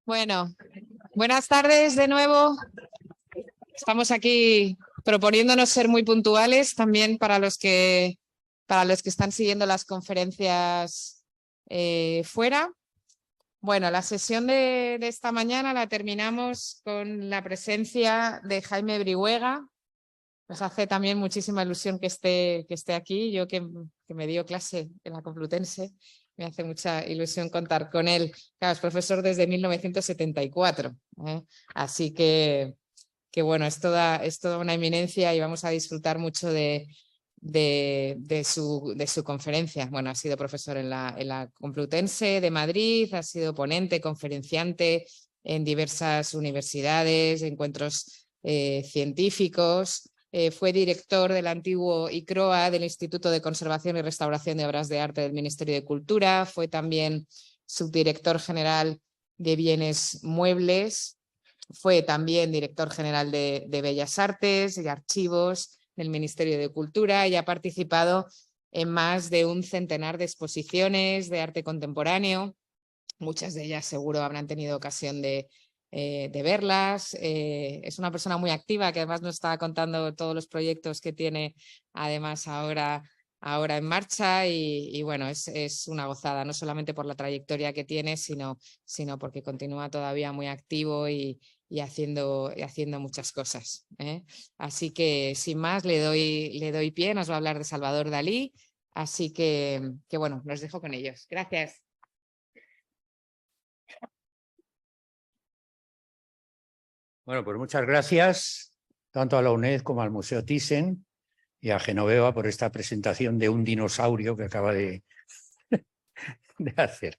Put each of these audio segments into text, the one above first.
Bueno, buenas tardes de nuevo. Estamos aquí proponiéndonos ser muy puntuales también para los que están siguiendo las conferencias fuera. Bueno, la sesión de esta mañana la terminamos con la presencia de Jaime Brihuega. Nos hace también muchísima ilusión que esté aquí. Yo que me dio clase en la Complutense, me hace mucha ilusión contar con él. Claro, es profesor desde 1974. Así que bueno, es toda una eminencia y vamos a disfrutar mucho de su conferencia. Bueno, ha sido profesor en la Complutense de Madrid, ha sido ponente, conferenciante en diversas universidades, encuentros científicos. Fue director del antiguo ICROA, del Instituto de Conservación y Restauración de Obras de Arte del Ministerio de Cultura. Fue también subdirector general de Bienes Muebles. Fue también director general de Bellas Artes y Archivos del Ministerio de Cultura y ha participado en más de un centenar de exposiciones de arte contemporáneo. Muchas de ellas seguro habrán tenido ocasión de verlas. Es una persona muy activa que además nos está contando todos los proyectos que tiene además ahora en marcha y bueno, es una gozada, no solamente por la trayectoria que tiene, sino porque continúa todavía muy activo y haciendo muchas cosas. Así que sin más le doy pie, nos va a hablar de Salvador Dalí, así que bueno, los dejo con ellos. Gracias. Bueno, pues muchas gracias tanto a la UNED como al Museo Thyssen y a Genoveva por esta presentación de un dinosaurio que acaba de hacer.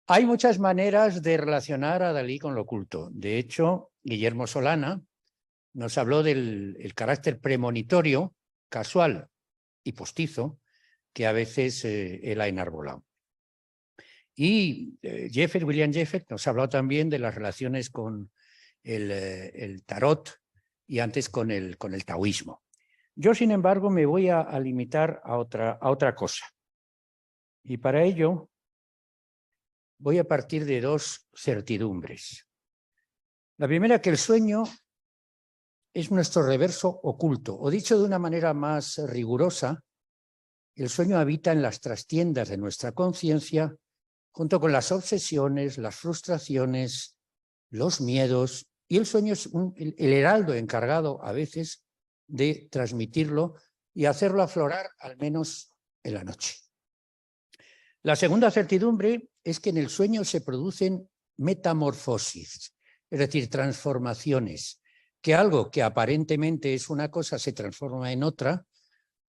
Hay muchas maneras de relacionar a Dalí con lo oculto. De hecho, Guillermo Solana nos habló del carácter premonitorio, casual y postizo que a veces él ha enarbolado. Y William Jeffert nos ha hablado también de las relaciones con el tarot y antes con el taoísmo. Yo, sin embargo, me voy a limitar a otra cosa. Y para ello voy a partir de dos certidumbres. La primera, que el sueño es nuestro reverso oculto, o dicho de una manera más rigurosa, el sueño habita en las trastiendas de nuestra conciencia, junto con las obsesiones, las frustraciones, los miedos, y el sueño es el heraldo encargado a veces de transmitirlo y hacerlo aflorar al menos en la noche. La segunda certidumbre es que en el sueño se producen metamorfosis, es decir, transformaciones, que algo que aparentemente es una cosa se transforma en otra,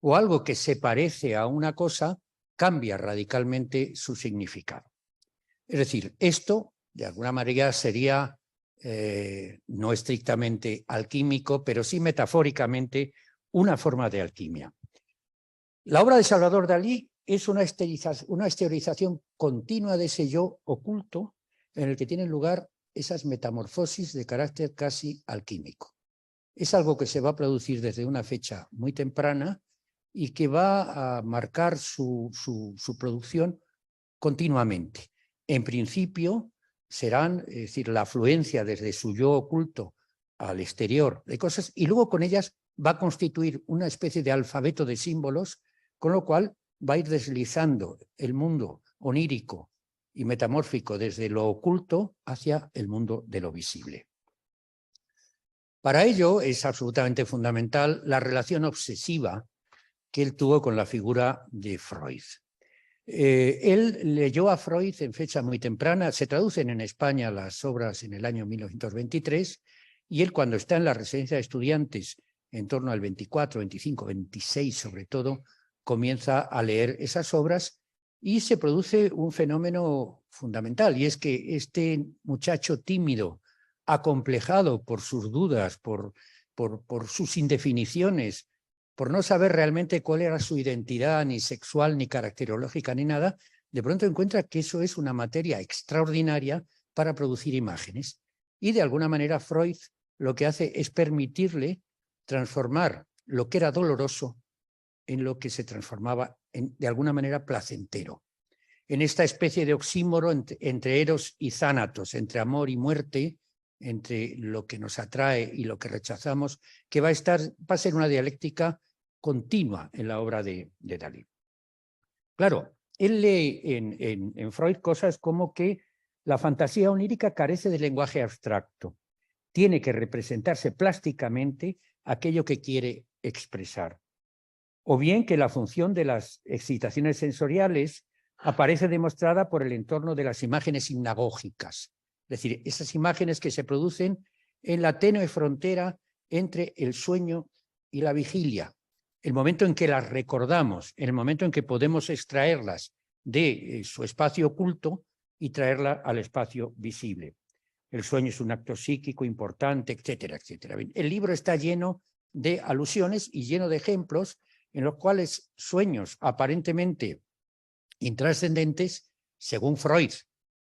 o algo que se parece a una cosa cambia radicalmente su significado. Es decir, esto de alguna manera sería no estrictamente alquímico, pero sí metafóricamente una forma de alquimia. La obra de Salvador Dalí es una exteriorización continua de ese yo oculto en el que tienen lugar esas metamorfosis de carácter casi alquímico. Es algo que se va a producir desde una fecha muy temprana y que va a marcar su producción continuamente. En principio serán, es decir, la afluencia desde su yo oculto al exterior de cosas, y luego con ellas va a constituir una especie de alfabeto de símbolos, con lo cual va a ir deslizando el mundo onírico y metamórfico desde lo oculto hacia el mundo de lo visible. Para ello es absolutamente fundamental la relación obsesiva que él tuvo con la figura de Freud. Él leyó a Freud en fecha muy temprana, se traducen en España las obras en el año 1923, y él, cuando está en la residencia de estudiantes en torno al 24, 25, 26 sobre todo, comienza a leer esas obras y se produce un fenómeno fundamental, y es que este muchacho tímido, acomplejado por sus dudas, por sus indefiniciones, por no saber realmente cuál era su identidad, ni sexual, ni caracterológica, ni nada, de pronto encuentra que eso es una materia extraordinaria para producir imágenes. Y de alguna manera Freud lo que hace es permitirle transformar lo que era doloroso en lo que se transformaba de alguna manera placentero. en esta especie de oxímoro entre eros y zánatos, entre amor y muerte, entre lo que nos atrae y lo que rechazamos, que va a ser una dialéctica continua en la obra de Dalí. Claro, él lee en Freud cosas como que la fantasía onírica carece de lenguaje abstracto, tiene que representarse plásticamente aquello que quiere expresar. O bien que la función de las excitaciones sensoriales aparece demostrada por el entorno de las imágenes hipnagógicas, es decir, esas imágenes que se producen en la tenue frontera entre el sueño y la vigilia, el momento en que las recordamos, el momento en que podemos extraerlas de su espacio oculto y traerla al espacio visible. El sueño es un acto psíquico importante, etcétera, etcétera. El libro está lleno de alusiones y lleno de ejemplos en los cuales sueños aparentemente intrascendentes, según Freud,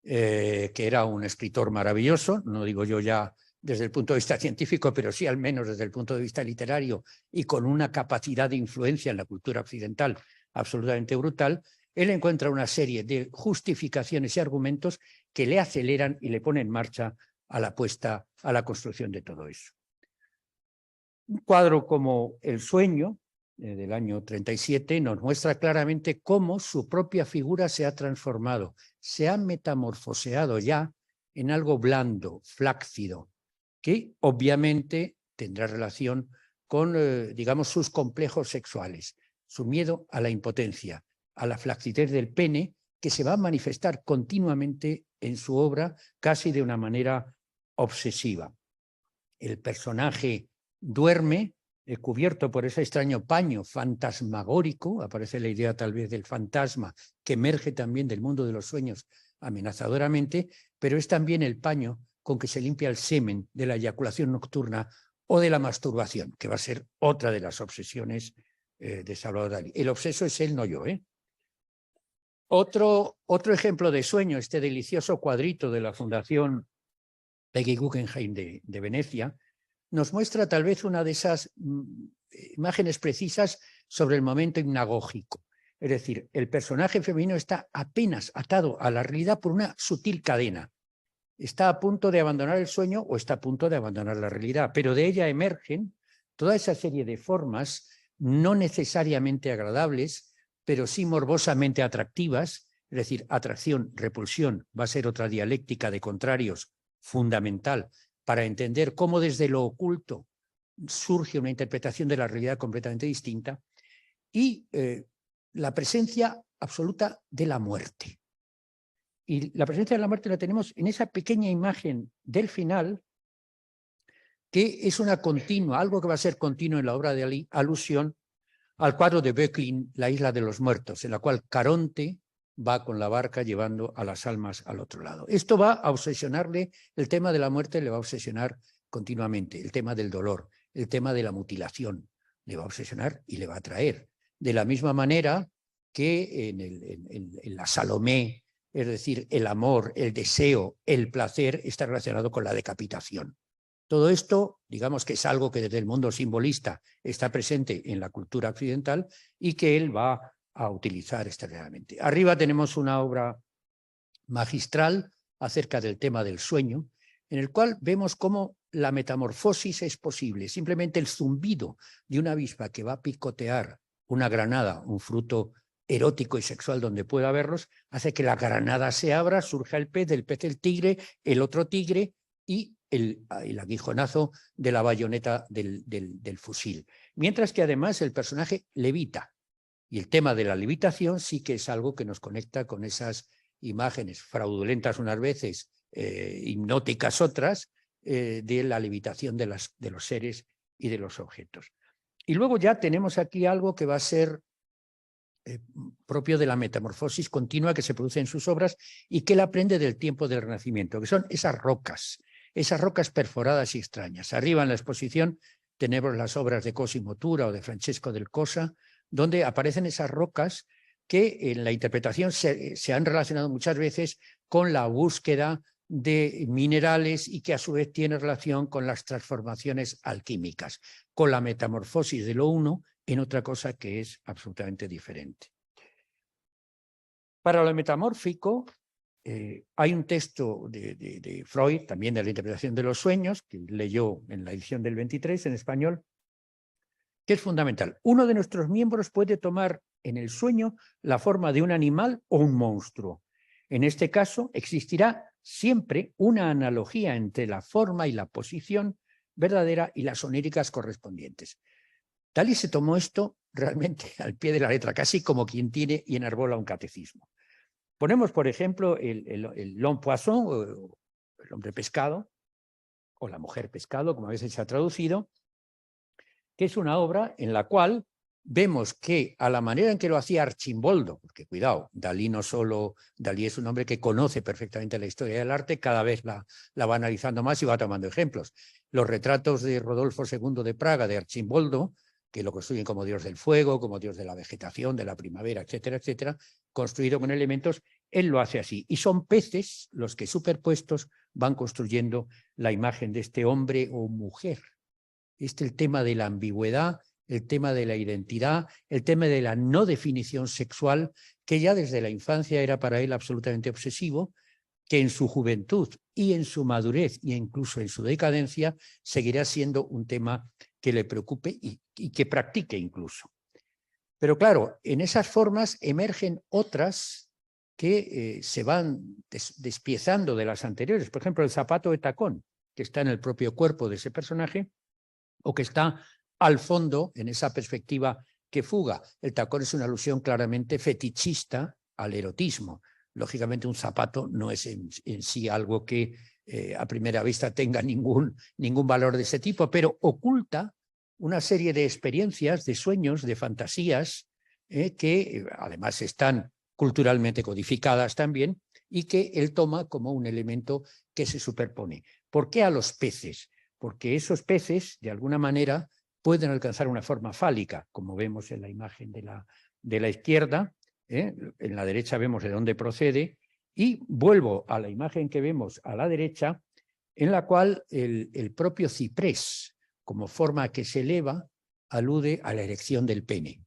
que era un escritor maravilloso, no digo yo ya desde el punto de vista científico, pero sí al menos desde el punto de vista literario y con una capacidad de influencia en la cultura occidental absolutamente brutal, él encuentra una serie de justificaciones y argumentos que le aceleran y le ponen en marcha a la puesta, a la construcción de todo eso. Un cuadro como El sueño, del año 37, nos muestra claramente cómo su propia figura se ha transformado, se ha metamorfoseado ya en algo blando, flácido, que obviamente tendrá relación con, digamos, sus complejos sexuales, su miedo a la impotencia, a la flacidez del pene, que se va a manifestar continuamente en su obra casi de una manera obsesiva. El personaje duerme, cubierto por ese extraño paño fantasmagórico, aparece la idea tal vez del fantasma que emerge también del mundo de los sueños amenazadoramente, pero es también el paño con que se limpia el semen de la eyaculación nocturna o de la masturbación, que va a ser otra de las obsesiones de Salvador Dalí. El obseso es él, no yo. Otro ejemplo de sueño, este delicioso cuadrito de la Fundación Peggy Guggenheim de Venecia, nos muestra tal vez una de esas imágenes precisas sobre el momento hipnagógico. Es decir, el personaje femenino está apenas atado a la realidad por una sutil cadena. Está a punto de abandonar el sueño o está a punto de abandonar la realidad, pero de ella emergen toda esa serie de formas no necesariamente agradables, pero sí morbosamente atractivas, es decir, atracción, repulsión, va a ser otra dialéctica de contrarios fundamental para entender cómo desde lo oculto surge una interpretación de la realidad completamente distinta, y la presencia absoluta de la muerte. Y la presencia de la muerte la tenemos en esa pequeña imagen del final, que es una continua, algo que va a ser continuo en la obra de Dalí, alusión al cuadro de Böcklin, La isla de los muertos, en la cual Caronte va con la barca llevando a las almas al otro lado. Esto va a obsesionarle, el tema de la muerte le va a obsesionar continuamente, el tema del dolor, el tema de la mutilación, le va a obsesionar y le va a atraer. De la misma manera que en la Salomé, es decir, el amor, el deseo, el placer está relacionado con la decapitación. Todo esto, digamos que es algo que desde el mundo simbolista está presente en la cultura occidental y que él va a utilizar externamente. Arriba tenemos una obra magistral acerca del tema del sueño, en el cual vemos cómo la metamorfosis es posible. Simplemente el zumbido de una avispa que va a picotear una granada, un fruto erótico y sexual donde pueda verlos, hace que la granada se abra, surja el pez, del pez el tigre, el otro tigre y el aguijonazo de la bayoneta del fusil. Mientras que además el personaje levita. Y el tema de la levitación sí que es algo que nos conecta con esas imágenes fraudulentas unas veces, hipnóticas otras, de la levitación de los seres y de los objetos. Y luego ya tenemos aquí algo que va a ser propio de la metamorfosis continua que se produce en sus obras y que él aprende del tiempo del Renacimiento, que son esas rocas perforadas y extrañas. Arriba en la exposición tenemos las obras de Cosimo Tura o de Francesco del Cosa, donde aparecen esas rocas que en la interpretación se han relacionado muchas veces con la búsqueda de minerales y que a su vez tiene relación con las transformaciones alquímicas, con la metamorfosis de lo uno en otra cosa que es absolutamente diferente. Para lo metamórfico, hay un texto de Freud, también de la interpretación de los sueños, que leyó en la edición del 23 en español, que es fundamental. Uno de nuestros miembros puede tomar en el sueño la forma de un animal o un monstruo. En este caso, existirá siempre una analogía entre la forma y la posición verdadera y las oníricas correspondientes. Dalí se tomó esto realmente al pie de la letra, casi como quien tiene y enarbola un catecismo. Ponemos, por ejemplo, l'homme poisson, o el hombre pescado, o la mujer pescado, como a veces se ha traducido, que es una obra en la cual vemos que a la manera en que lo hacía Archimboldo, porque cuidado, Dalí no solo, Dalí es un hombre que conoce perfectamente la historia del arte, cada vez la va analizando más y va tomando ejemplos. Los retratos de Rodolfo II de Praga, de Archimboldo, que lo construyen como dios del fuego, como dios de la vegetación, de la primavera, etcétera, etcétera, construido con elementos, él lo hace así. Y son peces los que superpuestos van construyendo la imagen de este hombre o mujer. El tema de la ambigüedad, el tema de la identidad, el tema de la no definición sexual, que ya desde la infancia era para él absolutamente obsesivo, que en su juventud y en su madurez e incluso en su decadencia seguirá siendo un tema que le preocupe y que practique incluso. Pero claro, en esas formas emergen otras que se van despiezando de las anteriores. Por ejemplo, el zapato de tacón, que está en el propio cuerpo de ese personaje, o que está al fondo en esa perspectiva que fuga. El tacón es una alusión claramente fetichista al erotismo. Lógicamente un zapato no es en sí algo que a primera vista tenga ningún valor de ese tipo, pero oculta una serie de experiencias, de sueños, de fantasías, que además están culturalmente codificadas también y que él toma como un elemento que se superpone. ¿Por qué a los peces? Porque esos peces, de alguna manera, pueden alcanzar una forma fálica, como vemos en la imagen de la izquierda, en la derecha vemos de dónde procede, y vuelvo a la imagen que vemos a la derecha, en la cual el propio ciprés, como forma que se eleva, alude a la erección del pene.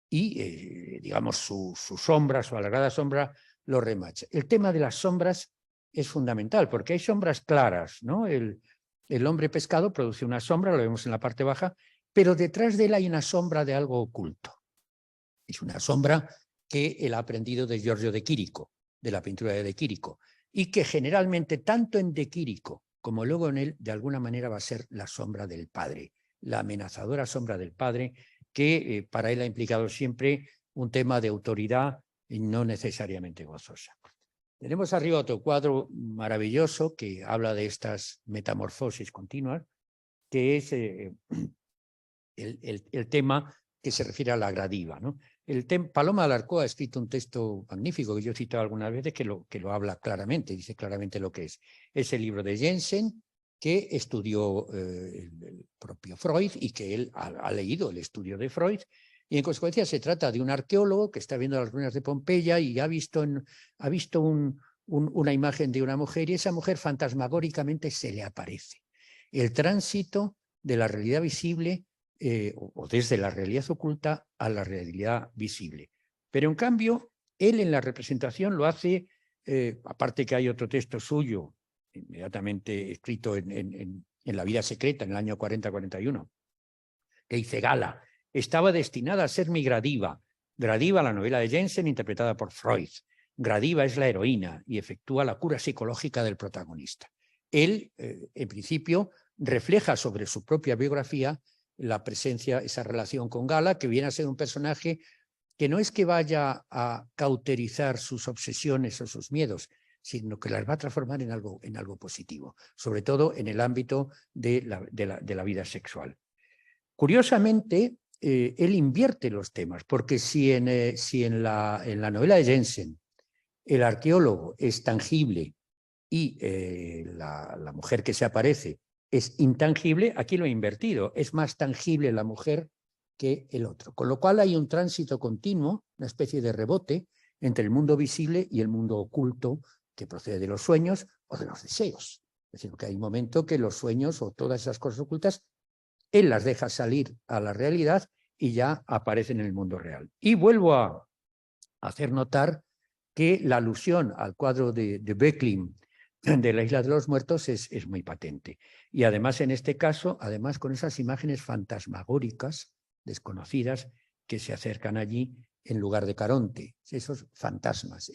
Y, digamos, su sombra, su alargada sombra, lo remacha. El tema de las sombras es fundamental, porque hay sombras claras, ¿no? El hombre pescado produce una sombra, lo vemos en la parte baja, pero detrás de él hay una sombra de algo oculto. Es una sombra que él ha aprendido de Giorgio de Quirico, de la pintura de Quirico, y que generalmente tanto en De Quirico como luego en él, de alguna manera va a ser la sombra del padre, la amenazadora sombra del padre, que para él ha implicado siempre un tema de autoridad y no necesariamente gozosa. Tenemos arriba otro cuadro maravilloso que habla de estas metamorfosis continuas, que es el tema que se refiere a la gradiva, ¿no? Paloma Alarcó ha escrito un texto magnífico que yo he citado algunas veces que lo habla claramente, dice claramente lo que es. Es el libro de Jensen, que estudió el propio Freud y que él ha leído el estudio de Freud, y en consecuencia se trata de un arqueólogo que está viendo las ruinas de Pompeya y ha visto una imagen de una mujer, y esa mujer fantasmagóricamente se le aparece. El tránsito de la realidad visible o desde la realidad oculta a la realidad visible. Pero en cambio, él en la representación lo hace, aparte que hay otro texto suyo, inmediatamente escrito en La vida secreta, en el año 40-41, que dice: Gala estaba destinada a ser mi Gradiva. Gradiva, la novela de Jensen, interpretada por Freud. Gradiva es la heroína y efectúa la cura psicológica del protagonista. Él, en principio, refleja sobre su propia biografía la presencia, esa relación con Gala, que viene a ser un personaje que no es que vaya a cauterizar sus obsesiones o sus miedos, sino que las va a transformar en algo positivo, sobre todo en el ámbito de la vida sexual. Curiosamente, él invierte los temas, porque si en la novela de Jensen el arqueólogo es tangible y la mujer que se aparece es intangible, aquí lo he invertido, es más tangible la mujer que el otro. Con lo cual hay un tránsito continuo, una especie de rebote entre el mundo visible y el mundo oculto que procede de los sueños o de los deseos. Es decir, que hay un momento que los sueños o todas esas cosas ocultas, él las deja salir a la realidad y ya aparecen en el mundo real. Y vuelvo a hacer notar que la alusión al cuadro de Böcklin de la Isla de los Muertos es muy patente. Y además, en este caso, además con esas imágenes fantasmagóricas, desconocidas, que se acercan allí en lugar de Caronte, esos fantasmas,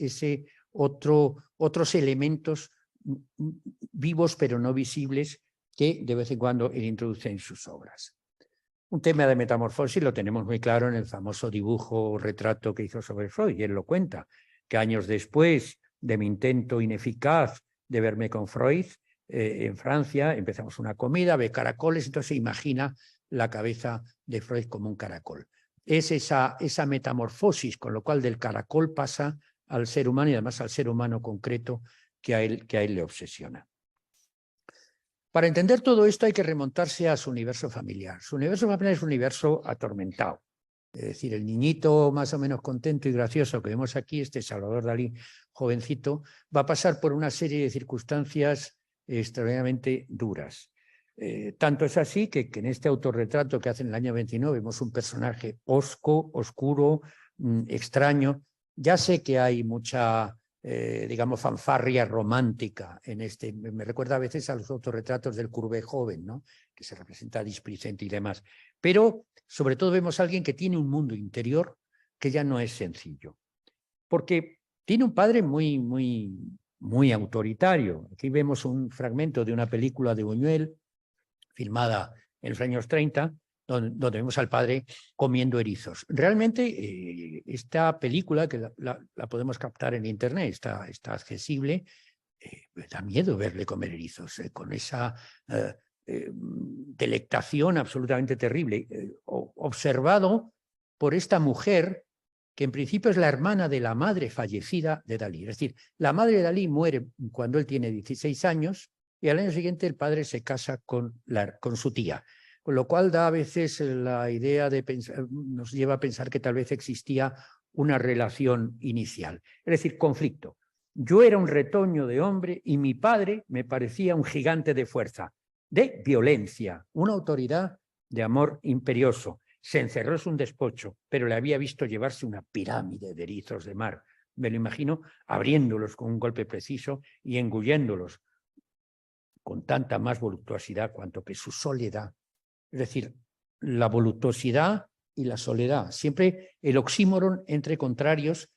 otros elementos vivos pero no visibles que de vez en cuando él introduce en sus obras. Un tema de metamorfosis lo tenemos muy claro en el famoso dibujo retrato que hizo sobre Freud, y él lo cuenta, que años después de mi intento ineficaz de verme con Freud, en Francia empezamos una comida, ve caracoles, entonces se imagina la cabeza de Freud como un caracol. Es esa metamorfosis, con lo cual del caracol pasa al ser humano y además al ser humano concreto que a él le obsesiona. Para entender todo esto hay que remontarse a su universo familiar. Su universo familiar es un universo atormentado. Es decir, el niñito más o menos contento y gracioso que vemos aquí, este Salvador Dalí jovencito, va a pasar por una serie de circunstancias extraordinariamente duras. Tanto es así que en este autorretrato que hace en el año 29 vemos un personaje hosco, oscuro, extraño. Ya sé que hay mucha, digamos, fanfarria romántica en este. Me recuerda a veces a los autorretratos del Courbet joven, ¿no? Que se representa displicente y demás. Pero sobre todo vemos a alguien que tiene un mundo interior que ya no es sencillo. Porque tiene un padre muy autoritario. Aquí vemos un fragmento de una película de Buñuel, filmada en los años 30, donde vemos al padre comiendo erizos. Realmente esta película, que la podemos captar en internet, está accesible, da miedo verle comer erizos, con esa delectación absolutamente terrible, observado por esta mujer que en principio es la hermana de la madre fallecida de Dalí. Es decir, la madre de Dalí muere cuando él tiene 16 años y al año siguiente el padre se casa con su tía, con lo cual da a veces la idea de pensar, nos lleva a pensar que tal vez existía una relación inicial, es decir, conflicto. Yo era un retoño de hombre y mi padre me parecía un gigante de fuerza, de violencia, una autoridad de amor imperioso. Se encerró en un despacho, pero le había visto llevarse una pirámide de erizos de mar. Me lo imagino abriéndolos con un golpe preciso y engulléndolos con tanta más voluptuosidad cuanto que su soledad. Es decir, la voluptuosidad y la soledad. Siempre el oxímoron entre contrarios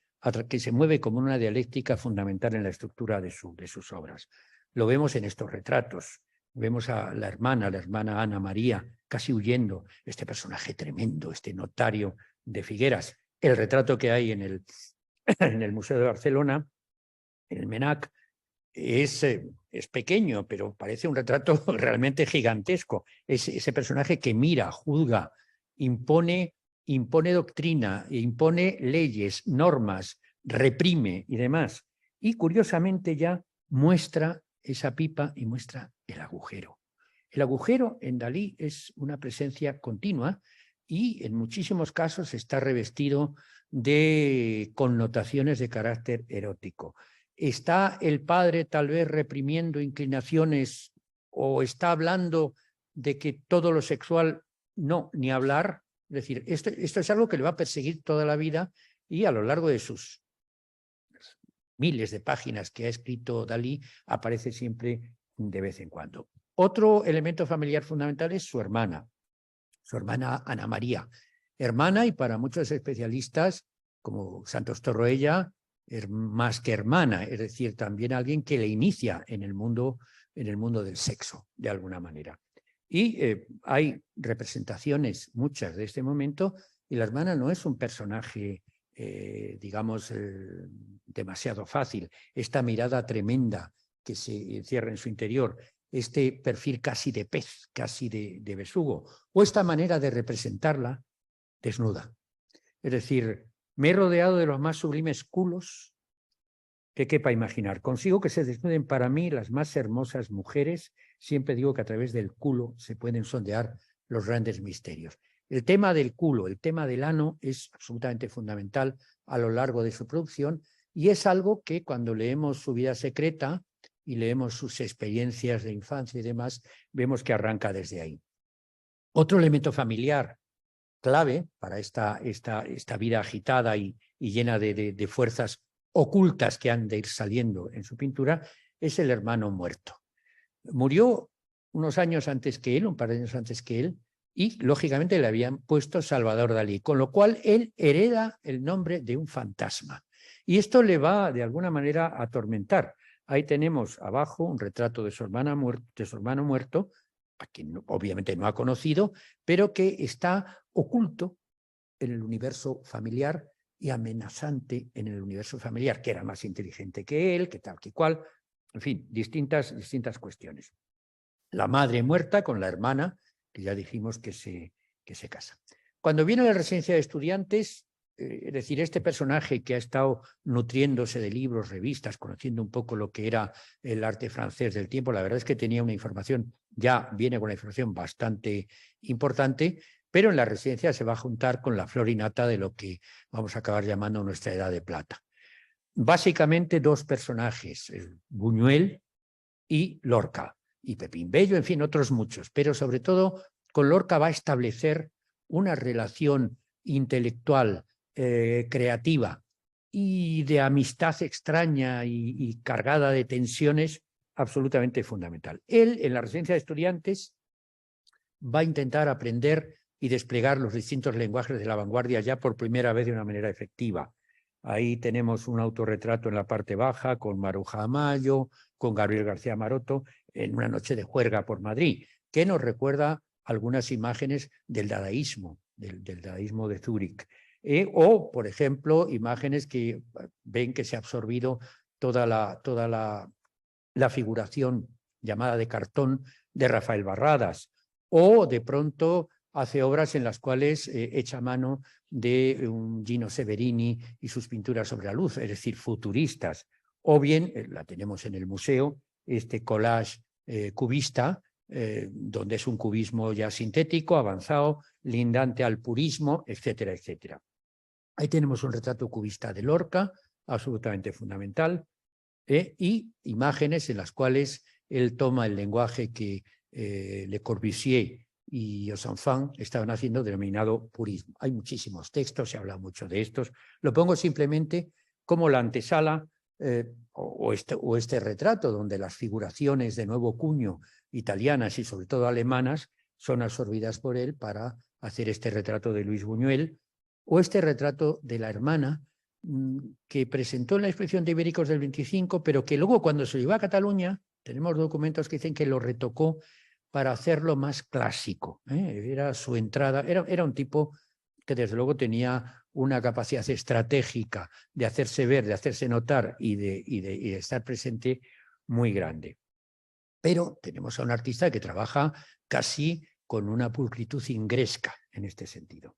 que se mueve como una dialéctica fundamental en la estructura de sus obras. Lo vemos en estos retratos. Vemos a la hermana Ana María, casi huyendo, este personaje tremendo, este notario de Figueras. El retrato que hay en el Museo de Barcelona, en el MNAC, es pequeño, pero parece un retrato realmente gigantesco. Es ese personaje que mira, juzga, impone doctrina, impone leyes, normas, reprime y demás. Y curiosamente ya muestra esa pipa y muestra el agujero. El agujero en Dalí es una presencia continua y en muchísimos casos está revestido de connotaciones de carácter erótico. ¿Está el padre tal vez reprimiendo inclinaciones o está hablando de que todo lo sexual no, ni hablar? Es decir, esto es algo que le va a perseguir toda la vida y a lo largo de sus miles de páginas que ha escrito Dalí aparece siempre de vez en cuando. Otro elemento familiar fundamental es su hermana Ana María. Hermana y para muchos especialistas como Santos Torroella, más que hermana, es decir, también alguien que le inicia en el mundo del sexo, de alguna manera. Y hay representaciones, muchas de este momento, y la hermana no es un personaje, digamos, demasiado fácil. Esta mirada tremenda que se encierra en su interior, este perfil casi de pez, casi de besugo, o esta manera de representarla desnuda. Es decir, me he rodeado de los más sublimes culos que quepa imaginar. Consigo que se desnuden para mí las más hermosas mujeres. Siempre digo que a través del culo se pueden sondear los grandes misterios. El tema del culo, el tema del ano es absolutamente fundamental a lo largo de su producción y es algo que cuando leemos su vida secreta y leemos sus experiencias de infancia y demás, vemos que arranca desde ahí. Otro elemento familiar clave para esta vida agitada y llena de fuerzas ocultas que han de ir saliendo en su pintura, es el hermano muerto. Murió unos años antes que él, un par de años antes que él, y lógicamente le habían puesto Salvador Dalí, con lo cual él hereda el nombre de un fantasma. Y esto le va de alguna manera a atormentar. Ahí tenemos abajo un retrato de su hermano muerto, a quien obviamente no ha conocido, pero que está oculto en el universo familiar y amenazante en el universo familiar, que era más inteligente que él, que tal, que cual, en fin, distintas cuestiones. La madre muerta con la hermana, que ya dijimos que se casa. Cuando viene a la residencia de estudiantes, es decir, este personaje que ha estado nutriéndose de libros, revistas, conociendo un poco lo que era el arte francés del tiempo, la verdad es que tenía una información, ya viene con una información bastante importante, pero en la residencia se va a juntar con la flor y nata de lo que vamos a acabar llamando nuestra Edad de Plata. Básicamente dos personajes, Buñuel y Lorca, y Pepín Bello, en fin, otros muchos, pero sobre todo con Lorca va a establecer una relación intelectual, creativa y de amistad extraña y cargada de tensiones absolutamente fundamental. Él, en la residencia de estudiantes, va a intentar aprender y desplegar los distintos lenguajes de la vanguardia ya por primera vez de una manera efectiva. Ahí tenemos un autorretrato en la parte baja con Maruja Amayo, con Gabriel García Maroto, en una noche de juerga por Madrid, que nos recuerda algunas imágenes del dadaísmo, del dadaísmo de Zúrich. O, por ejemplo, imágenes que ven que se ha absorbido toda la figuración llamada de cartón de Rafael Barradas, o de pronto hace obras en las cuales echa mano de un Gino Severini y sus pinturas sobre la luz, es decir, futuristas, o bien, la tenemos en el museo, este collage cubista, donde es un cubismo ya sintético, avanzado, lindante al purismo, etcétera, etcétera. Ahí tenemos un retrato cubista de Lorca, absolutamente fundamental, y imágenes en las cuales él toma el lenguaje que Le Corbusier y Osanfan estaban haciendo, denominado purismo. Hay muchísimos textos, se habla mucho de estos. Lo pongo simplemente como la antesala o este retrato, donde las figuraciones de nuevo cuño italianas y sobre todo alemanas son absorbidas por él para hacer este retrato de Luis Buñuel, o este retrato de la hermana que presentó en la exposición de Ibéricos del 25, pero que luego cuando se llevó a Cataluña, tenemos documentos que dicen que lo retocó para hacerlo más clásico. Era su entrada, era un tipo que desde luego tenía una capacidad estratégica de hacerse ver, de hacerse notar y de estar presente muy grande. Pero tenemos a un artista que trabaja casi con una pulcritud ingresca en este sentido.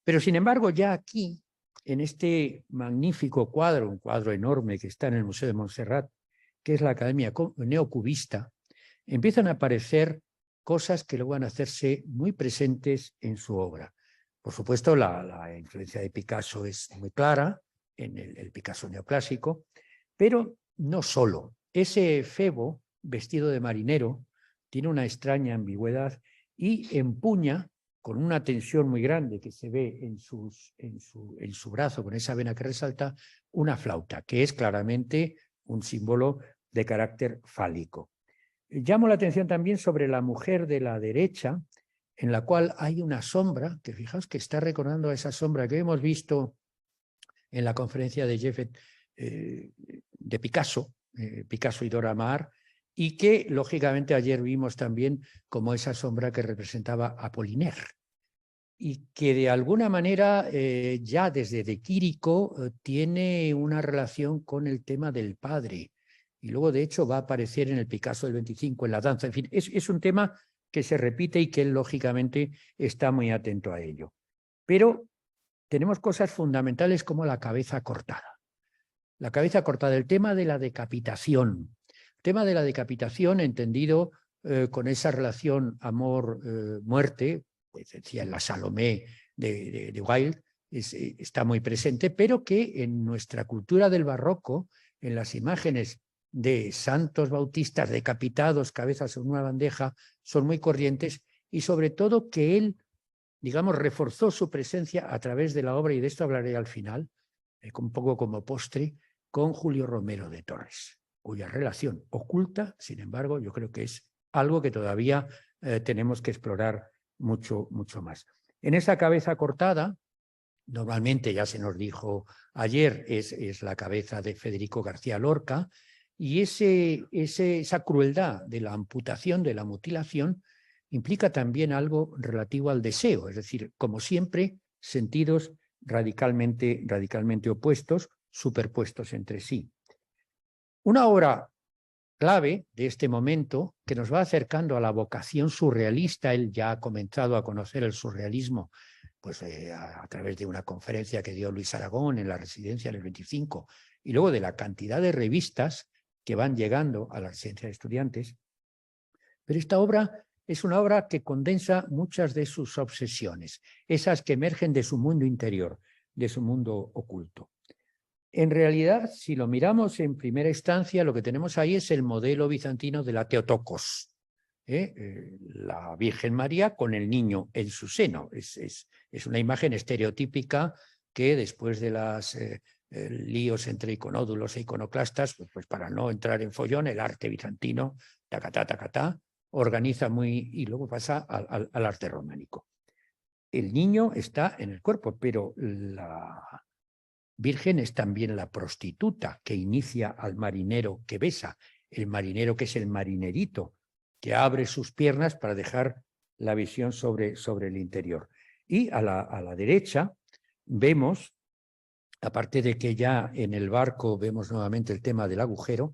Pero sin embargo, ya aquí, en este magnífico cuadro, un cuadro enorme que está en el Museo de Montserrat, que es la Academia Neocubista, empiezan a aparecer cosas que luego van a hacerse muy presentes en su obra. Por supuesto, la influencia de Picasso es muy clara en el Picasso neoclásico, pero no solo. Ese Febo, vestido de marinero, tiene una extraña ambigüedad y empuña, con una tensión muy grande que se ve en su brazo, con esa vena que resalta, una flauta, que es claramente un símbolo de carácter fálico. Llamo la atención también sobre la mujer de la derecha, en la cual hay una sombra, que fijaos que está recordando a esa sombra que hemos visto en la conferencia de Jeffet de Picasso, Picasso y Dora Maar, y que lógicamente ayer vimos también como esa sombra que representaba a Apollinaire, y que de alguna manera ya desde De Quirico tiene una relación con el tema del padre, y luego de hecho va a aparecer en el Picasso del 25, en la danza, en fin, es un tema que se repite y que él lógicamente está muy atento a ello. Pero tenemos cosas fundamentales como la cabeza cortada. La cabeza cortada, el tema de la decapitación. El tema de la decapitación entendido con esa relación amor-muerte, pues decía en la Salomé de Wilde, está muy presente, pero que en nuestra cultura del barroco, en las imágenes de santos bautistas decapitados, cabezas en una bandeja, son muy corrientes, y sobre todo que él, digamos, reforzó su presencia a través de la obra, y de esto hablaré al final, un poco como postre, con Julio Romero de Torres, cuya relación oculta, sin embargo, yo creo que es algo que todavía tenemos que explorar mucho más. En esa cabeza cortada, normalmente ya se nos dijo ayer, es la cabeza de Federico García Lorca, y esa crueldad de la amputación, de la mutilación, implica también algo relativo al deseo, es decir, como siempre, sentidos radicalmente opuestos, superpuestos entre sí. Una obra clave de este momento que nos va acercando a la vocación surrealista. Él ya ha comenzado a conocer el surrealismo pues, a través de una conferencia que dio Luis Aragón en la residencia del 25 y luego de la cantidad de revistas que van llegando a la residencia de estudiantes. Pero esta obra es una obra que condensa muchas de sus obsesiones, esas que emergen de su mundo interior, de su mundo oculto. En realidad, si lo miramos en primera instancia, lo que tenemos ahí es el modelo bizantino de la Theotokos, la Virgen María con el niño en su seno. Es una imagen estereotípica que después de los líos entre iconódulos e iconoclastas, pues para no entrar en follón, el arte bizantino, tacatá, organiza y luego pasa al arte románico. El niño está en el cuerpo, pero la Virgen es también la prostituta que inicia al marinero que besa, el marinero que es el marinerito, que abre sus piernas para dejar la visión sobre el interior. Y a la derecha vemos, aparte de que ya en el barco vemos nuevamente el tema del agujero,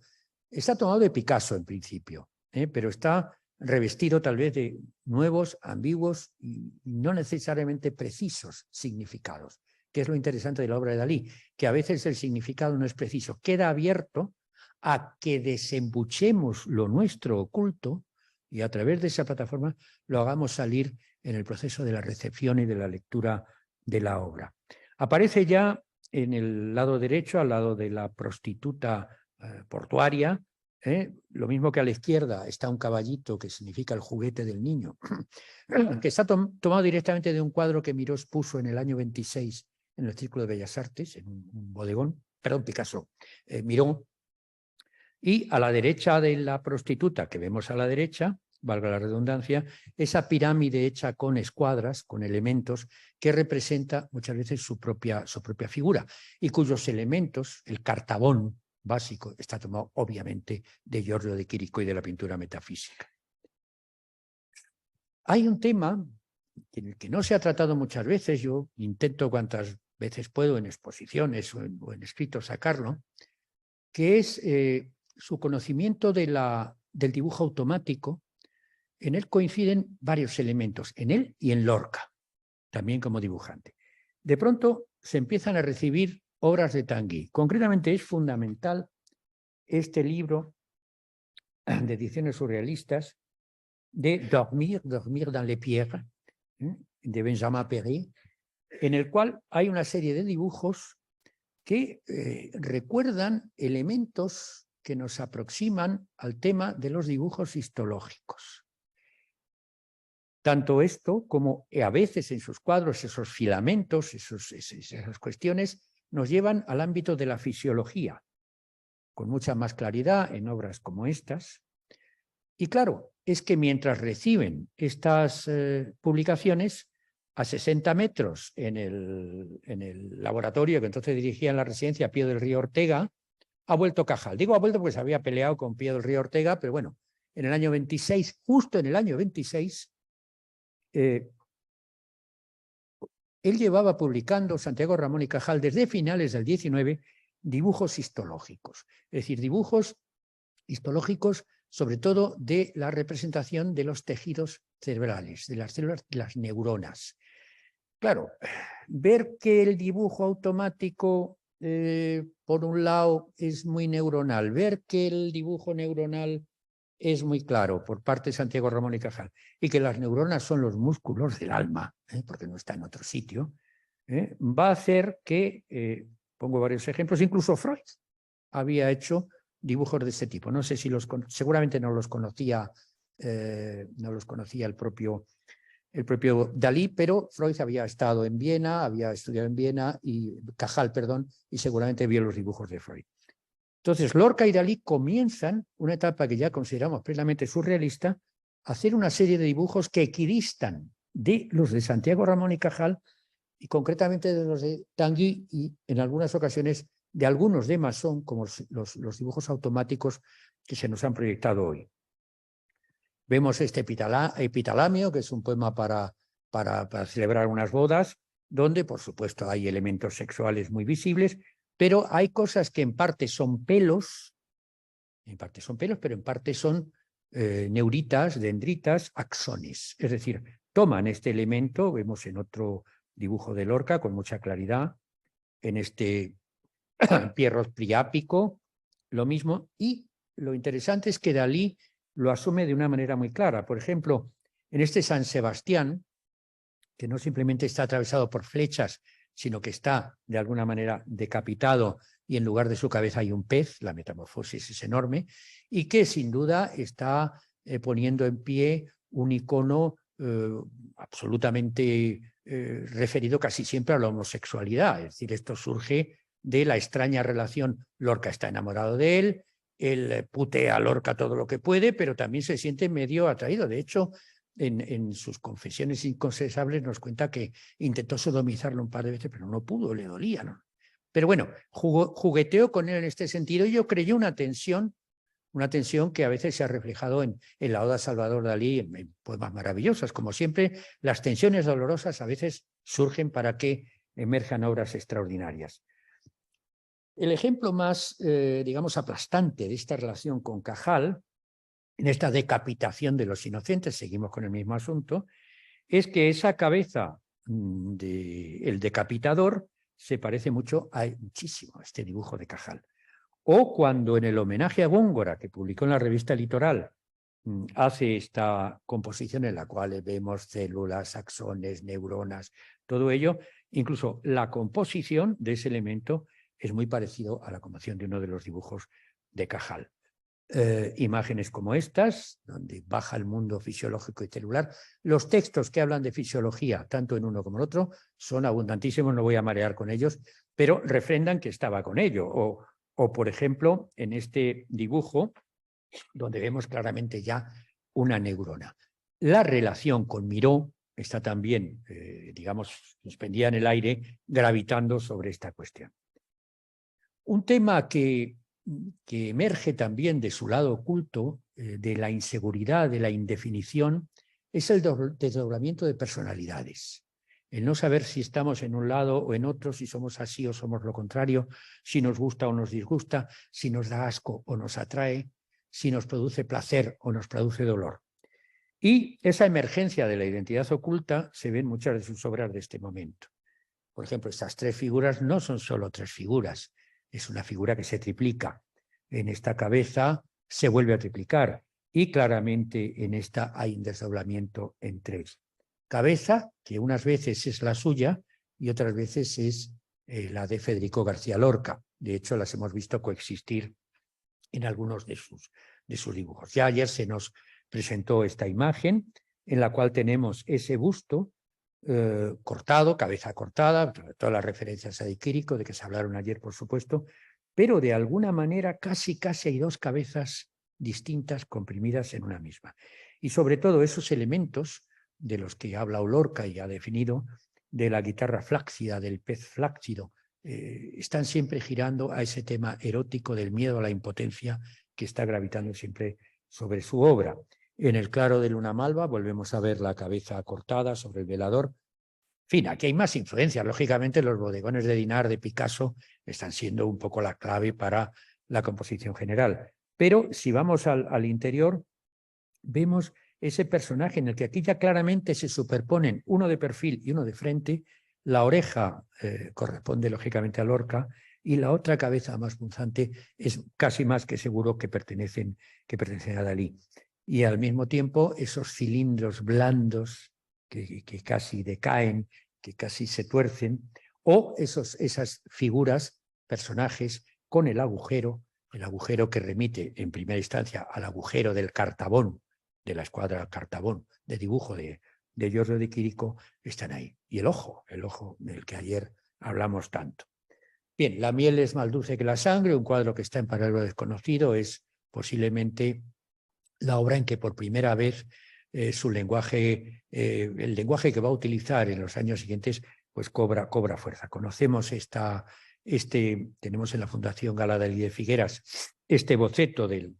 está tomado de Picasso en principio, pero está revestido tal vez de nuevos, ambiguos y no necesariamente precisos significados, que es lo interesante de la obra de Dalí, que a veces el significado no es preciso, queda abierto a que desembuchemos lo nuestro oculto y a través de esa plataforma lo hagamos salir en el proceso de la recepción y de la lectura de la obra. Aparece ya en el lado derecho, al lado de la prostituta portuaria, lo mismo que a la izquierda está un caballito que significa el juguete del niño, que está tomado directamente de un cuadro que Miró puso en el año 26 en el Círculo de Bellas Artes, en un bodegón, perdón, Picasso, Miró. Y a la derecha de la prostituta, que vemos a la derecha, valga la redundancia, esa pirámide hecha con escuadras, con elementos, que representa muchas veces su propia figura, y cuyos elementos, el cartabón básico, está tomado obviamente de Giorgio de Chirico y de la pintura metafísica. Hay un tema que no se ha tratado muchas veces, yo intento cuantas veces puedo en exposiciones o en escritos sacarlo, que es su conocimiento del dibujo automático. En él coinciden varios elementos, en él y en Lorca, también como dibujante. De pronto se empiezan a recibir obras de Tanguy. Concretamente es fundamental este libro de ediciones surrealistas de Dormir dans les pierres, de Benjamin Perret, en el cual hay una serie de dibujos que recuerdan elementos que nos aproximan al tema de los dibujos histológicos. Tanto esto como a veces en sus cuadros esos filamentos, esas cuestiones, nos llevan al ámbito de la fisiología, con mucha más claridad en obras como estas. Y claro, es que mientras reciben estas publicaciones, a 60 metros en el laboratorio que entonces dirigía en la residencia Pío del Río Ortega, ha vuelto Cajal. Digo ha vuelto porque se había peleado con Pío del Río Ortega, pero bueno, en el año 26, justo en el año 26, él llevaba publicando, Santiago Ramón y Cajal, desde finales del 19, dibujos histológicos. Es decir, dibujos histológicos sobre todo de la representación de los tejidos cerebrales, de las células, de las neuronas. Claro, ver que el dibujo automático, por un lado, es muy neuronal, ver que el dibujo neuronal es muy claro por parte de Santiago Ramón y Cajal, y que las neuronas son los músculos del alma, porque no está en otro sitio, va a hacer que, pongo varios ejemplos, incluso Freud había hecho dibujos de este tipo. No sé si seguramente no los conocía el propio Dalí, pero Freud había estado en Viena, había estudiado en Viena, y Cajal, perdón, y seguramente vio los dibujos de Freud. Entonces, Lorca y Dalí comienzan una etapa que ya consideramos plenamente surrealista, a hacer una serie de dibujos que equidistan de los de Santiago Ramón y Cajal, y concretamente de los de Tanguy y en algunas ocasiones de algunos de Masson, como los dibujos automáticos que se nos han proyectado hoy. Vemos este epitalamio, que es un poema para celebrar unas bodas, donde por supuesto hay elementos sexuales muy visibles, pero hay cosas que en parte son pelos, pero en parte son neuritas, dendritas, axones. Es decir, toman este elemento, vemos en otro dibujo de Lorca con mucha claridad, en este Pierrot priápico, lo mismo, y lo interesante es que Dalí lo asume de una manera muy clara. Por ejemplo, en este San Sebastián, que no simplemente está atravesado por flechas, sino que está de alguna manera decapitado y en lugar de su cabeza hay un pez, la metamorfosis es enorme, y que sin duda está poniendo en pie un icono absolutamente referido casi siempre a la homosexualidad. Es decir, esto surge de la extraña relación, Lorca está enamorado de él putea a Lorca todo lo que puede, pero también se siente medio atraído. De hecho, en sus confesiones inconfesables nos cuenta que intentó sodomizarlo un par de veces, pero no pudo, le dolía, ¿no? Pero bueno, jugueteó con él en este sentido y yo creyó una tensión que a veces se ha reflejado en la Oda a Salvador Dalí, en poemas maravillosos. Como siempre, las tensiones dolorosas a veces surgen para que emerjan obras extraordinarias. El ejemplo más, digamos, aplastante de esta relación con Cajal, en esta decapitación de los inocentes, seguimos con el mismo asunto, es que esa cabeza del decapitador se parece muchísimo a este dibujo de Cajal. O cuando en el homenaje a Góngora, que publicó en la revista Litoral, hace esta composición en la cual vemos células, axones, neuronas, todo ello, incluso la composición de ese elemento es muy parecido a la composición de uno de los dibujos de Cajal. Imágenes como estas, donde baja el mundo fisiológico y celular. Los textos que hablan de fisiología, tanto en uno como en otro, son abundantísimos, no voy a marear con ellos, pero refrendan que estaba con ello. O por ejemplo, en este dibujo, donde vemos claramente ya una neurona. La relación con Miró está también, digamos, suspendida en el aire, gravitando sobre esta cuestión. Un tema que emerge también de su lado oculto, de la inseguridad, de la indefinición, es el desdoblamiento de personalidades. El no saber si estamos en un lado o en otro, si somos así o somos lo contrario, si nos gusta o nos disgusta, si nos da asco o nos atrae, si nos produce placer o nos produce dolor. Y esa emergencia de la identidad oculta se ve en muchas de sus obras de este momento. Por ejemplo, estas tres figuras no son solo tres figuras, es una figura que se triplica. En esta cabeza se vuelve a triplicar y claramente en esta hay un desdoblamiento en tres. Cabeza, que unas veces es la suya y otras veces es la de Federico García Lorca. De hecho, las hemos visto coexistir en algunos de sus dibujos. Ya ayer se nos presentó esta imagen en la cual tenemos ese busto cortado, cabeza cortada, todas las referencias a Di Chirico, de que se hablaron ayer, por supuesto, pero de alguna manera casi hay dos cabezas distintas comprimidas en una misma. Y sobre todo esos elementos de los que habla Lorca y ha definido, de la guitarra flácida, del pez flácido, están siempre girando a ese tema erótico del miedo a la impotencia que está gravitando siempre sobre su obra. En el claro de Luna Malva volvemos a ver la cabeza cortada sobre el velador. En fin, aquí hay más influencias. Lógicamente los bodegones de Dinar, de Picasso, están siendo un poco la clave para la composición general. Pero si vamos al interior, vemos ese personaje en el que aquí ya claramente se superponen uno de perfil y uno de frente. La oreja corresponde lógicamente a Lorca y la otra cabeza más punzante es casi más que seguro que pertenecen a Dalí. Y al mismo tiempo esos cilindros blandos que casi decaen, que casi se tuercen, o esas figuras, personajes con el agujero que remite en primera instancia al agujero del Cartabón, de la escuadra Cartabón, de dibujo de Giorgio de Chirico, están ahí. Y el ojo del que ayer hablamos tanto. Bien, la miel es más dulce que la sangre, un cuadro que está en paralelo desconocido, es posiblemente la obra en que por primera vez su lenguaje, el lenguaje que va a utilizar en los años siguientes, pues cobra fuerza. Conocemos tenemos en la Fundación Gala Dalí de Figueras este boceto del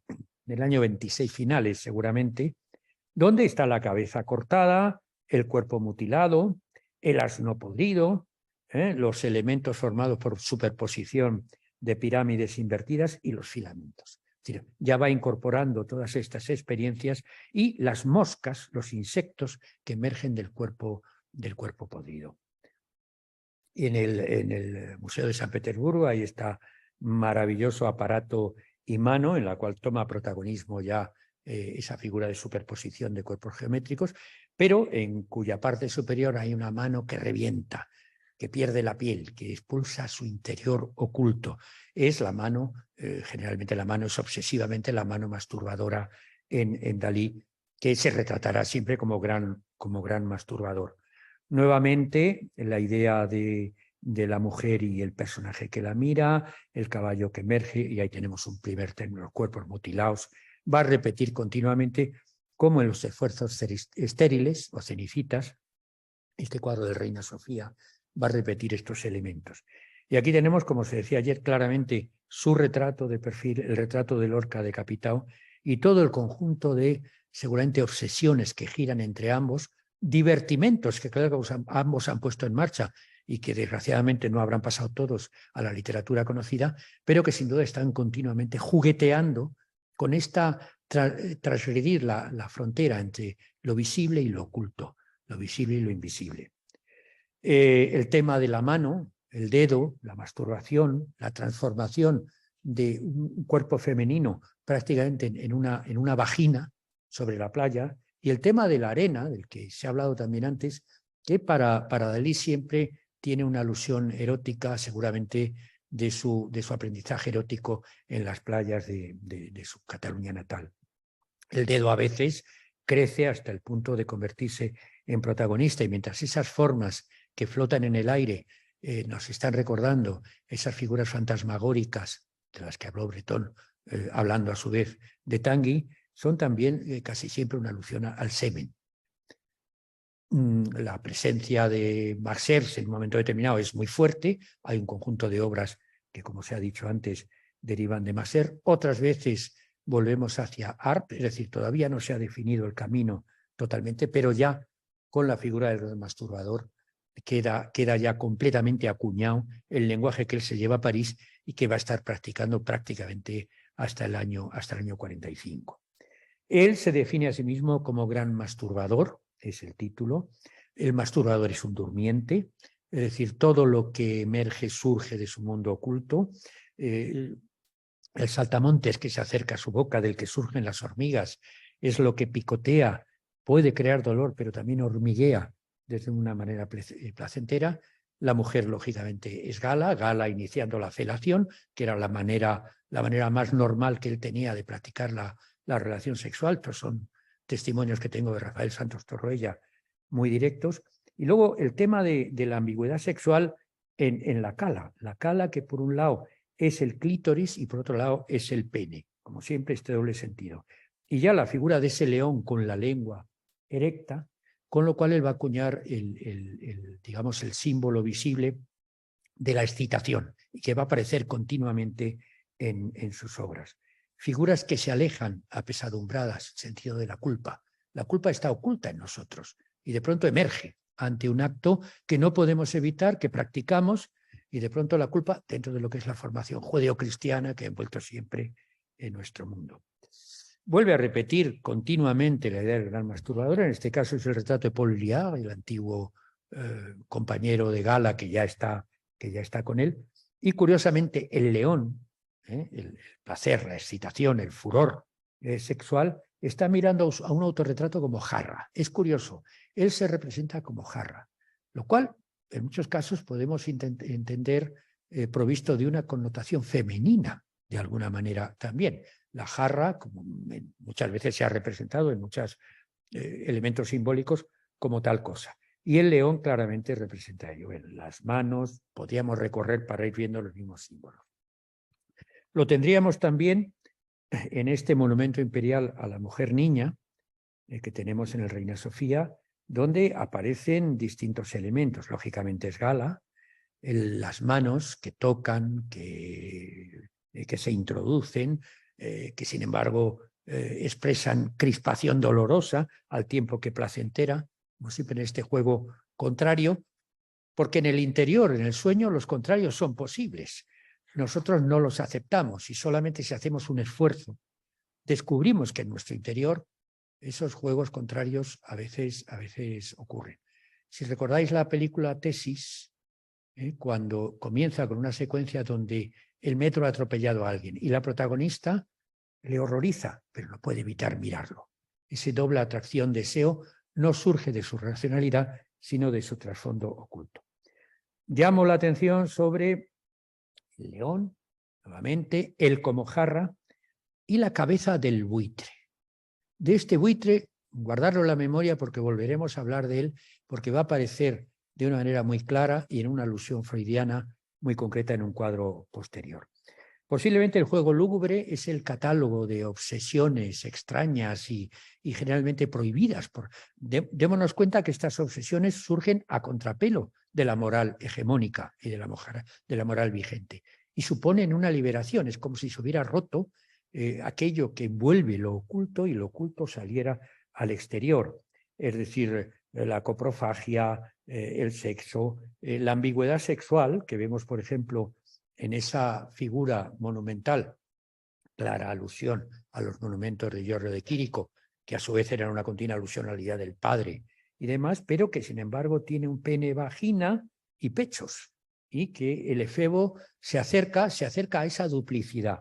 año 26 finales, seguramente, donde está la cabeza cortada, el cuerpo mutilado, el asno podrido, los elementos formados por superposición de pirámides invertidas y los filamentos. Es decir, ya va incorporando todas estas experiencias y las moscas, los insectos que emergen del cuerpo podrido. En el Museo de San Petersburgo hay este maravilloso aparato y mano en la cual toma protagonismo ya esa figura de superposición de cuerpos geométricos, pero en cuya parte superior hay una mano que revienta, que pierde la piel, que expulsa su interior oculto. Es la mano, generalmente la mano es obsesivamente la mano masturbadora en Dalí, que se retratará siempre como gran masturbador. Nuevamente, la idea de la mujer y el personaje que la mira, el caballo que emerge, y ahí tenemos un primer término, los cuerpos mutilados, va a repetir continuamente como en los esfuerzos estériles o cenicitas, este cuadro de Reina Sofía va a repetir estos elementos. Y aquí tenemos, como se decía ayer, claramente su retrato de perfil, el retrato de Lorca decapitado y todo el conjunto de, seguramente, obsesiones que giran entre ambos, divertimentos que claro, ambos han puesto en marcha y que desgraciadamente no habrán pasado todos a la literatura conocida, pero que sin duda están continuamente jugueteando con esta transgredir la frontera entre lo visible y lo oculto, lo visible y lo invisible. El tema de la mano, el dedo, la masturbación, la transformación de un cuerpo femenino prácticamente en una vagina sobre la playa, y el tema de la arena, del que se ha hablado también antes, que para Dalí siempre tiene una alusión erótica, seguramente de su aprendizaje erótico en las playas de su Cataluña natal. El dedo a veces crece hasta el punto de convertirse en protagonista, y mientras esas formas que flotan en el aire nos están recordando esas figuras fantasmagóricas de las que habló Breton, hablando a su vez de Tanguy, son también casi siempre una alusión al semen. La presencia de Marcers en un momento determinado es muy fuerte, hay un conjunto de obras que, como se ha dicho antes, derivan de Marcers, otras veces volvemos hacia Arp, es decir, todavía no se ha definido el camino totalmente, pero ya con la figura del masturbador queda ya completamente acuñado el lenguaje que él se lleva a París y que va a estar practicando prácticamente hasta el año 45. Él se define a sí mismo como gran masturbador, es el título. El masturbador es un durmiente, es decir, todo lo que emerge surge de su mundo oculto. El saltamontes que se acerca a su boca, del que surgen las hormigas, es lo que picotea, puede crear dolor, pero también hormiguea desde una manera placentera. La mujer, lógicamente, es Gala iniciando la felación, que era la manera más normal que él tenía de practicar la relación sexual, pero son testimonios que tengo de Rafael Santos Torroella muy directos. Y luego el tema de la ambigüedad sexual en la cala que por un lado es el clítoris y por otro lado es el pene, como siempre este doble sentido. Y ya la figura de ese león con la lengua erecta, con lo cual él va a acuñar digamos, el símbolo visible de la excitación y que va a aparecer continuamente en sus obras. Figuras que se alejan apesadumbradas, sentido de la culpa. La culpa está oculta en nosotros y de pronto emerge ante un acto que no podemos evitar, que practicamos, y de pronto la culpa dentro de lo que es la formación judeocristiana que ha envuelto siempre en nuestro mundo. Vuelve a repetir continuamente la idea del gran masturbador, en este caso es el retrato de Paul Liard, el antiguo compañero de Gala que ya está con él, y curiosamente el león, el placer, la excitación, el furor sexual, está mirando a un autorretrato como jarra. Es curioso, él se representa como jarra, lo cual en muchos casos podemos entender provisto de una connotación femenina, de alguna manera también. La jarra, como muchas veces se ha representado en muchos elementos simbólicos, como tal cosa. Y el león claramente representa ello. En las manos podríamos recorrer para ir viendo los mismos símbolos. Lo tendríamos también en este monumento imperial a la mujer niña, que tenemos en el Reina Sofía, donde aparecen distintos elementos. Lógicamente es Gala, las manos que tocan, que se introducen, que sin embargo expresan crispación dolorosa al tiempo que placentera, como siempre en este juego contrario, porque en el interior, en el sueño, los contrarios son posibles. Nosotros no los aceptamos y solamente si hacemos un esfuerzo descubrimos que en nuestro interior esos juegos contrarios a veces ocurren. Si recordáis la película Tesis, cuando comienza con una secuencia donde el metro ha atropellado a alguien y la protagonista le horroriza, pero no puede evitar mirarlo. Esa doble atracción, deseo, no surge de su racionalidad, sino de su trasfondo oculto. Llamo la atención sobre el león, nuevamente, el como jarra y la cabeza del buitre. De este buitre, guardarlo en la memoria porque volveremos a hablar de él, porque va a aparecer de una manera muy clara y en una alusión freudiana muy concreta en un cuadro posterior. Posiblemente el juego lúgubre es el catálogo de obsesiones extrañas y generalmente prohibidas. Démonos cuenta que estas obsesiones surgen a contrapelo de la moral hegemónica y de la moral vigente y suponen una liberación. Es como si se hubiera roto aquello que envuelve lo oculto y lo oculto saliera al exterior. Es decir, la coprofagia, el sexo, la ambigüedad sexual que vemos, por ejemplo, en esa figura monumental, clara alusión a los monumentos de Giorgio de Quirico, que a su vez eran una continua alusión a la idea del padre y demás, pero que sin embargo tiene un pene, vagina y pechos, y que el efebo se acerca a esa duplicidad.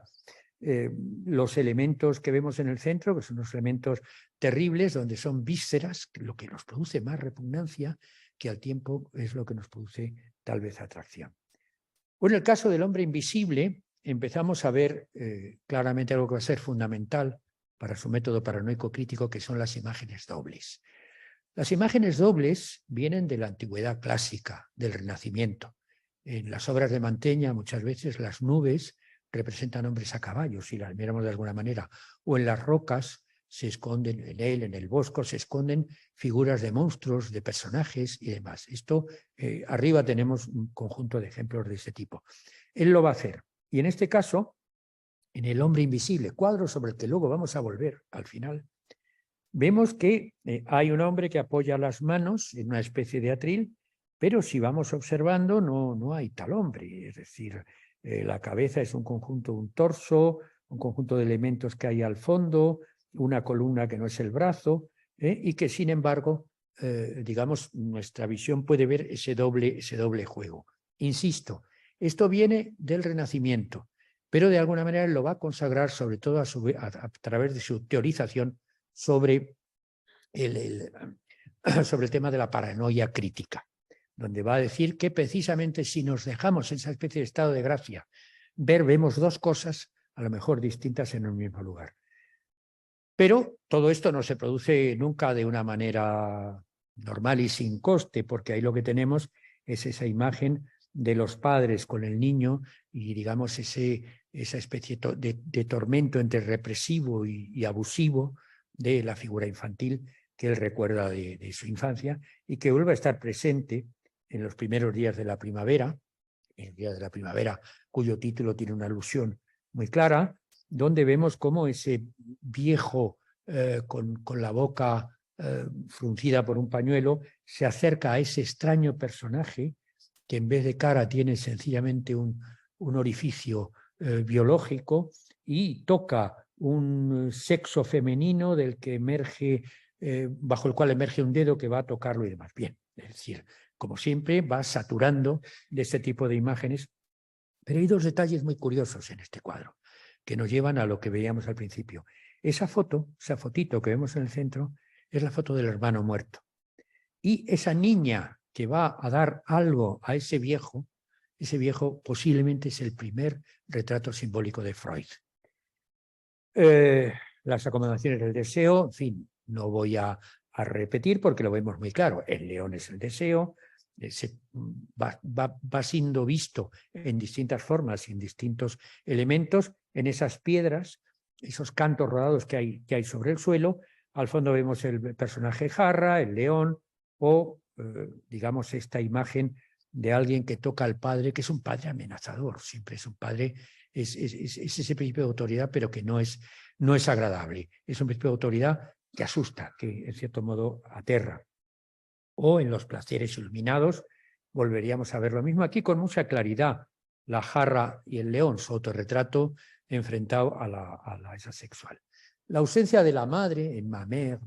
Los elementos que vemos en el centro, que son unos elementos terribles, donde son vísceras, lo que nos produce más repugnancia, que al tiempo es lo que nos produce tal vez atracción. Bueno, en el caso del hombre invisible, empezamos a ver claramente algo que va a ser fundamental para su método paranoico crítico, que son las imágenes dobles. Las imágenes dobles vienen de la antigüedad clásica, del Renacimiento. En las obras de Mantegna, muchas veces las nubes representan hombres a caballo, si las miramos de alguna manera, o en las rocas se esconden, en el bosque se esconden figuras de monstruos, de personajes y demás. Esto, arriba tenemos un conjunto de ejemplos de ese tipo. Él lo va a hacer. Y en este caso, en El hombre invisible, cuadro sobre el que luego vamos a volver al final, vemos que hay un hombre que apoya las manos en una especie de atril, pero si vamos observando no hay tal hombre. Es decir, la cabeza es un conjunto, un torso, un conjunto de elementos que hay al fondo, una columna que no es el brazo, y que sin embargo, digamos, nuestra visión puede ver ese doble juego. Insisto, esto viene del Renacimiento, pero de alguna manera lo va a consagrar sobre todo a través de su teorización sobre sobre el tema de la paranoia crítica, donde va a decir que precisamente si nos dejamos en esa especie de estado de gracia vemos dos cosas a lo mejor distintas en un mismo lugar. Pero todo esto no se produce nunca de una manera normal y sin coste, porque ahí lo que tenemos es esa imagen de los padres con el niño y, digamos, esa especie de tormento entre represivo y abusivo de la figura infantil que él recuerda de su infancia y que vuelve a estar presente en los primeros días de la primavera, el día de la primavera, cuyo título tiene una alusión muy clara, donde vemos cómo ese viejo con la boca fruncida por un pañuelo se acerca a ese extraño personaje que en vez de cara tiene sencillamente un orificio biológico y toca un sexo femenino del que emerge, bajo el cual emerge un dedo que va a tocarlo y demás. Bien, es decir, como siempre, va saturando de este tipo de imágenes, pero hay dos detalles muy curiosos en este cuadro que nos llevan a lo que veíamos al principio. Esa fotito que vemos en el centro, es la foto del hermano muerto. Y esa niña que va a dar algo a ese viejo posiblemente es el primer retrato simbólico de Freud. Las acomodaciones del deseo, en fin, no voy a repetir porque lo vemos muy claro. El león es el deseo, va siendo visto en distintas formas y en distintos elementos, en esas piedras, esos cantos rodados que hay sobre el suelo. Al fondo vemos el personaje jarra, el león, o digamos esta imagen de alguien que toca al padre, que es un padre amenazador, siempre es un padre, es ese principio de autoridad, pero que no es agradable, es un principio de autoridad que asusta, que en cierto modo aterra. O en los placeres iluminados volveríamos a ver lo mismo aquí con mucha claridad, la jarra y el león, su autorretrato enfrentado a esa sexual. La ausencia de la madre en Ma mère,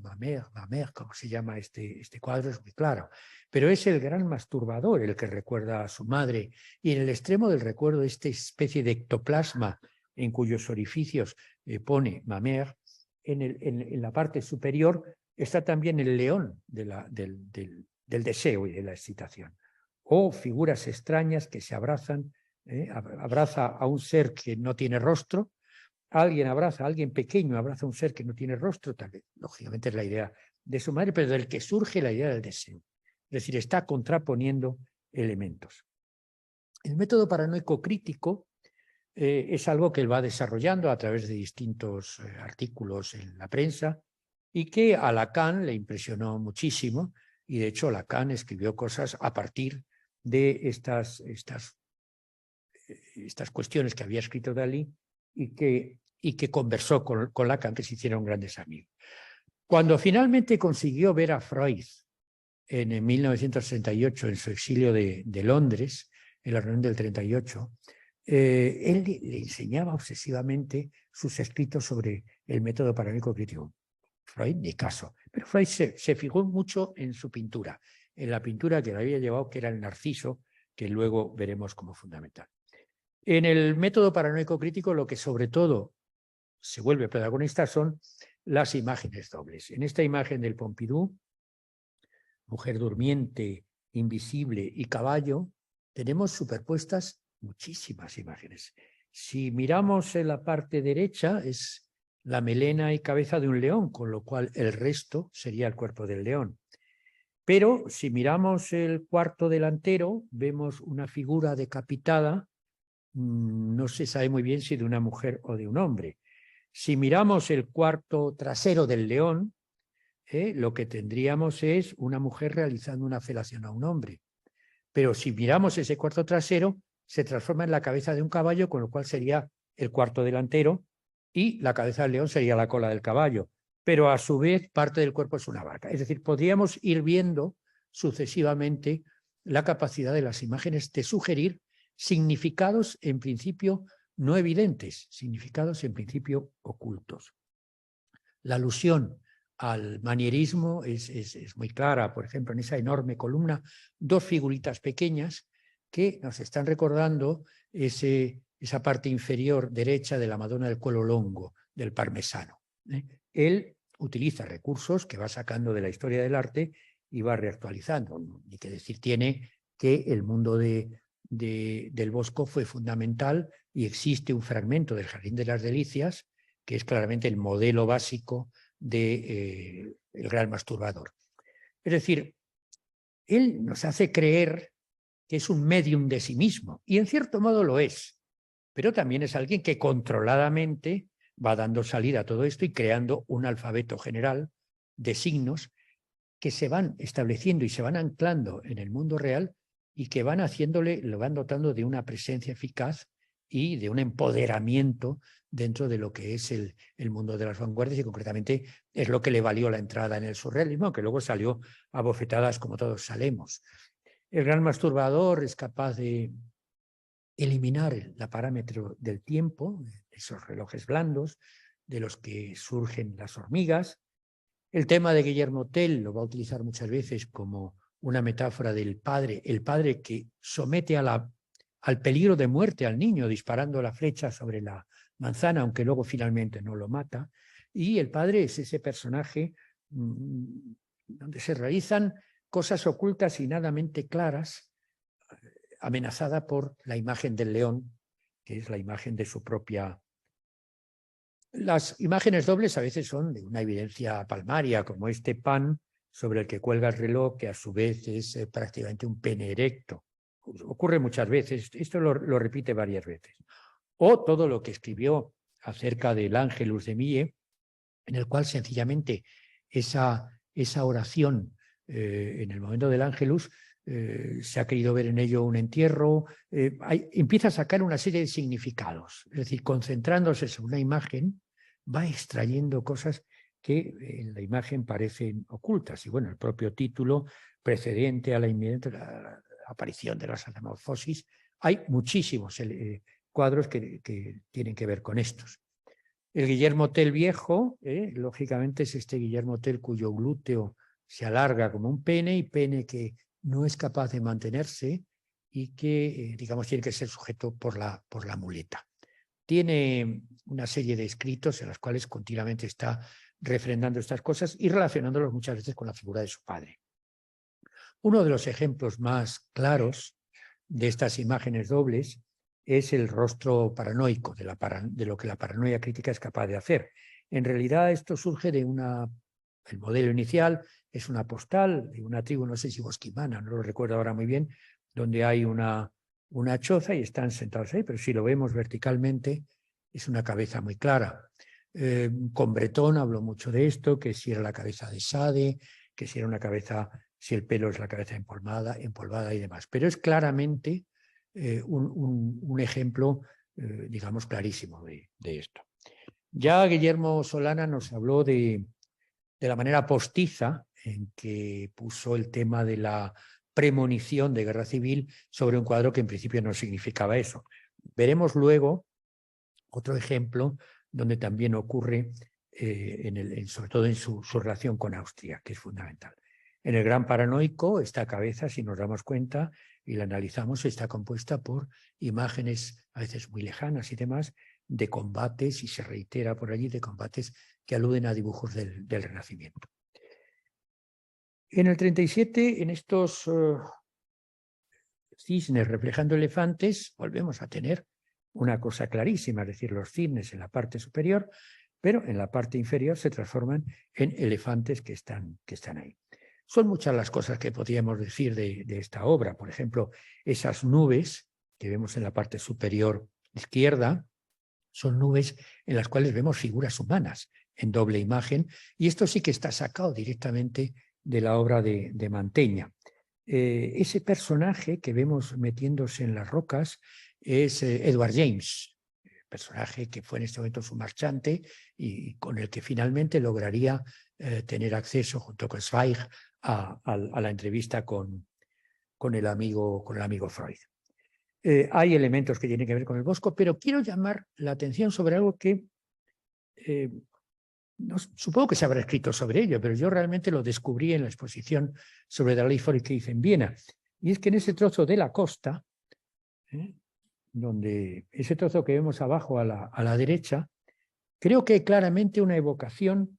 como se llama este cuadro, es muy claro, pero es el gran masturbador el que recuerda a su madre, y en el extremo del recuerdo esta especie de ectoplasma en cuyos orificios pone Ma mère, en la parte superior está también el león del deseo y de la excitación, o figuras extrañas que se abrazan, abraza a un ser que no tiene rostro. Alguien pequeño abraza a un ser que no tiene rostro, tal vez, lógicamente es la idea de su madre, pero del que surge la idea del deseo. Es decir, está contraponiendo elementos. El método paranoico crítico es algo que él va desarrollando a través de distintos artículos en la prensa y que a Lacan le impresionó muchísimo, y de hecho Lacan escribió cosas a partir de estas cuestiones que había escrito Dalí y que conversó con Lacan, que se hicieron grandes amigos. Cuando finalmente consiguió ver a Freud en 1968 en su exilio de Londres, en la reunión del 38, él le enseñaba obsesivamente sus escritos sobre el método paranoico crítico. Freud ni caso, pero Freud se fijó mucho en su pintura, en la pintura que le había llevado, que era el Narciso, que luego veremos como fundamental. En el método paranoico crítico lo que sobre todo se vuelve protagonista son las imágenes dobles. En esta imagen del Pompidou, mujer durmiente, invisible y caballo, tenemos superpuestas muchísimas imágenes. Si miramos en la parte derecha es la melena y cabeza de un león, con lo cual el resto sería el cuerpo del león. Pero si miramos el cuarto delantero, vemos una figura decapitada, no se sabe muy bien si de una mujer o de un hombre. Si miramos el cuarto trasero del león, lo que tendríamos es una mujer realizando una felación a un hombre. Pero si miramos ese cuarto trasero, se transforma en la cabeza de un caballo, con lo cual sería el cuarto delantero, y la cabeza del león sería la cola del caballo. Pero a su vez parte del cuerpo es una vaca. Es decir, podríamos ir viendo sucesivamente la capacidad de las imágenes de sugerir significados en principio no evidentes, significados en principio ocultos. La alusión al manierismo es muy clara. Por ejemplo, en esa enorme columna, dos figuritas pequeñas que nos están recordando esa parte inferior derecha de la Madonna del Cuello Longo, del Parmesano. Él utiliza recursos que va sacando de la historia del arte y va reactualizando. Ni que decir tiene que el mundo del Bosco fue fundamental, y existe un fragmento del Jardín de las Delicias que es claramente el modelo básico del gran masturbador. Es decir, él nos hace creer que es un médium de sí mismo, y en cierto modo lo es, pero también es alguien que controladamente va dando salida a todo esto y creando un alfabeto general de signos que se van estableciendo y se van anclando en el mundo real, y que van lo van dotando de una presencia eficaz y de un empoderamiento dentro de lo que es el mundo de las vanguardias, y concretamente es lo que le valió la entrada en el surrealismo, que luego salió a bofetadas como todos salemos. El gran masturbador es capaz de eliminar el parámetro del tiempo, esos relojes blandos de los que surgen las hormigas. El tema de Guillermo Tell lo va a utilizar muchas veces como una metáfora del padre, el padre que somete al peligro de muerte al niño disparando la flecha sobre la manzana, aunque luego finalmente no lo mata. Y el padre es ese personaje donde se realizan cosas ocultas y nadamente claras, amenazada por la imagen del león, que es la imagen de su propia. Las imágenes dobles a veces son de una evidencia palmaria, como este pan sobre el que cuelga el reloj, que a su vez es prácticamente un pene erecto. Ocurre muchas veces, esto lo repite varias veces. O todo lo que escribió acerca del Ángelus de Millet, en el cual sencillamente esa oración en el momento del Ángelus se ha querido ver en ello un entierro, empieza a sacar una serie de significados, es decir, concentrándose en una imagen, va extrayendo cosas que en la imagen parecen ocultas. Y bueno, el propio título precedente a la inminente la aparición de las anamorfosis, hay muchísimos cuadros que tienen que ver con estos. El Guillermo Tell viejo, lógicamente es este Guillermo Tell cuyo glúteo se alarga como un pene y pene que no es capaz de mantenerse y que, digamos, tiene que ser sujeto por la muleta. Tiene una serie de escritos en los cuales continuamente está refrendando estas cosas y relacionándolos muchas veces con la figura de su padre. Uno de los ejemplos más claros de estas imágenes dobles es el rostro paranoico, de lo que la paranoia crítica es capaz de hacer. En realidad esto surge de el modelo inicial es una postal de una tribu, no sé si bosquimana, no lo recuerdo ahora muy bien, donde hay una choza y están sentados ahí, pero si lo vemos verticalmente es una cabeza muy clara. Con Bretón habló mucho de esto, que si era la cabeza de Sade, que si era una cabeza, si el pelo es la cabeza empolvada y demás. Pero es claramente un ejemplo, digamos, clarísimo de esto. Ya Guillermo Solana nos habló de la manera postiza en que puso el tema de la premonición de guerra civil sobre un cuadro que en principio no significaba eso. Veremos luego otro ejemplo donde también ocurre, sobre todo en su relación con Austria, que es fundamental. En el Gran Paranoico, esta cabeza, si nos damos cuenta y la analizamos, está compuesta por imágenes a veces muy lejanas y demás, de combates, y se reitera por allí, de combates que aluden a dibujos del Renacimiento. En el 37, en estos cisnes reflejando elefantes, volvemos a tener una cosa clarísima, es decir, los cisnes en la parte superior, pero en la parte inferior se transforman en elefantes que están ahí. Son muchas las cosas que podríamos decir de esta obra. Por ejemplo, esas nubes que vemos en la parte superior izquierda son nubes en las cuales vemos figuras humanas en doble imagen, y esto sí que está sacado directamente de la obra de Mantegna. Ese personaje que vemos metiéndose en las rocas es Edward James, personaje que fue en este momento su marchante y con el que finalmente lograría tener acceso junto con Zweig a la entrevista con el amigo Freud. Hay elementos que tienen que ver con el Bosco, pero quiero llamar la atención sobre algo que supongo que se habrá escrito sobre ello, pero yo realmente lo descubrí en la exposición sobre Dalí Freud que hice en Viena. Y es que en ese trozo de la costa, donde ese trozo que vemos abajo a la derecha, creo que hay claramente una evocación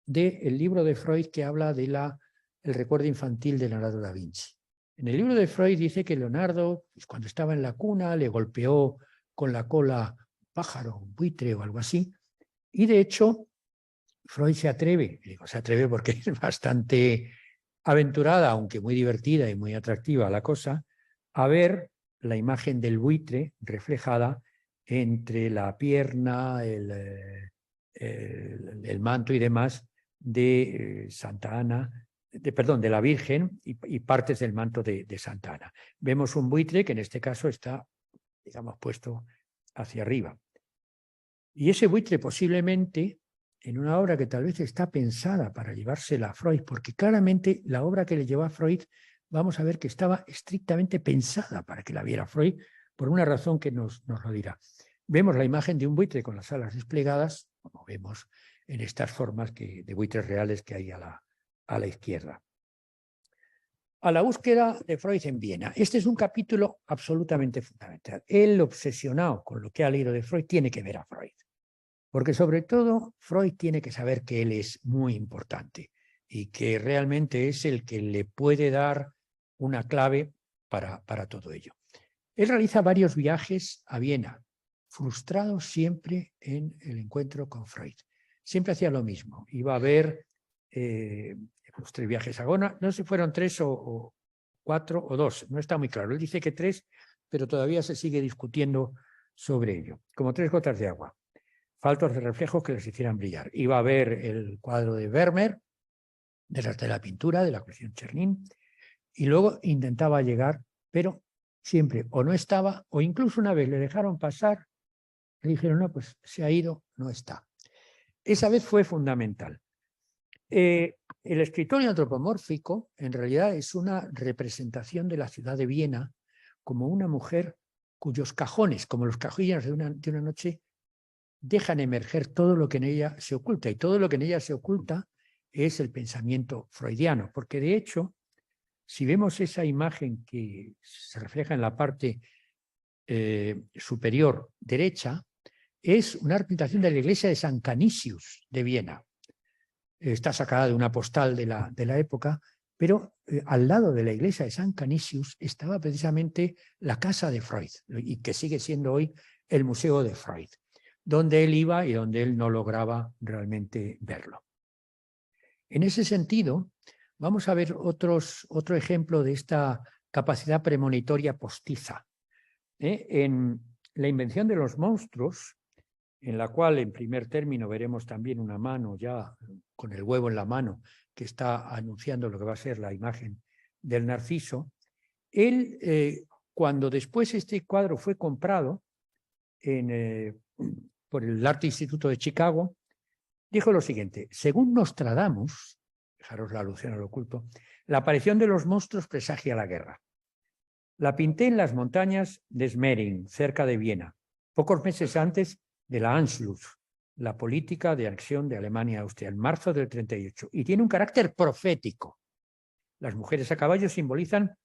del libro de Freud que habla de el recuerdo infantil de Leonardo da Vinci. En el libro de Freud dice que Leonardo, pues, cuando estaba en la cuna, le golpeó con la cola un pájaro, un buitre o algo así, y de hecho Freud se atreve porque es bastante aventurada, aunque muy divertida y muy atractiva la cosa, a ver la imagen del buitre reflejada entre la pierna, el manto y demás de Santa Ana, de la Virgen y partes del manto de Santa Ana. Vemos un buitre que en este caso está, digamos, puesto hacia arriba. Y ese buitre posiblemente en una obra que tal vez está pensada para llevársela a Freud, porque claramente la obra que le llevó a Freud, vamos a ver que estaba estrictamente pensada para que la viera Freud, por una razón que nos lo dirá. Vemos la imagen de un buitre con las alas desplegadas, como vemos en estas formas de buitres reales que hay a la izquierda. A la búsqueda de Freud en Viena. Este es un capítulo absolutamente fundamental. Él, obsesionado con lo que ha leído de Freud, tiene que ver a Freud. Porque sobre todo Freud tiene que saber que él es muy importante y que realmente es el que le puede dar una clave para todo ello. Él realiza varios viajes a Viena, frustrado siempre en el encuentro con Freud. Siempre hacía lo mismo. Iba a ver los 3 viajes a Gona. No sé si fueron 3 o 4 o 2, no está muy claro. Él dice que 3, pero todavía se sigue discutiendo sobre ello. Como 3 gotas de agua, faltos de reflejos que les hicieran brillar. Iba a ver el cuadro de Vermeer, del arte de la pintura, de la colección Chernin, y luego intentaba llegar, pero siempre o no estaba, o incluso una vez le dejaron pasar, le dijeron, no, pues se ha ido, no está. Esa vez fue fundamental. El escritorio antropomórfico en realidad es una representación de la ciudad de Viena como una mujer cuyos cajones, como los cajones de una noche, dejan emerger todo lo que en ella se oculta. Y todo lo que en ella se oculta es el pensamiento freudiano, porque de hecho, si vemos esa imagen que se refleja en la parte superior derecha, es una representación de la iglesia de San Canisius de Viena. Está sacada de una postal de la época, pero al lado de la iglesia de San Canisius estaba precisamente la casa de Freud, y que sigue siendo hoy el Museo de Freud, donde él iba y donde él no lograba realmente verlo. En ese sentido, vamos a ver otro ejemplo de esta capacidad premonitoria postiza. En La invención de los monstruos, en la cual en primer término veremos también una mano ya con el huevo en la mano que está anunciando lo que va a ser la imagen del Narciso, él, cuando después este cuadro fue comprado por el Arte Instituto de Chicago, dijo lo siguiente: según Nostradamus, fijaros la alusión al oculto, la aparición de los monstruos presagia la guerra. La pinté en las montañas de Schmering, cerca de Viena, pocos meses antes de la Anschluss, la política de anexión de Alemania a Austria, en marzo del 38, y tiene un carácter profético. Las mujeres a caballo simbolizan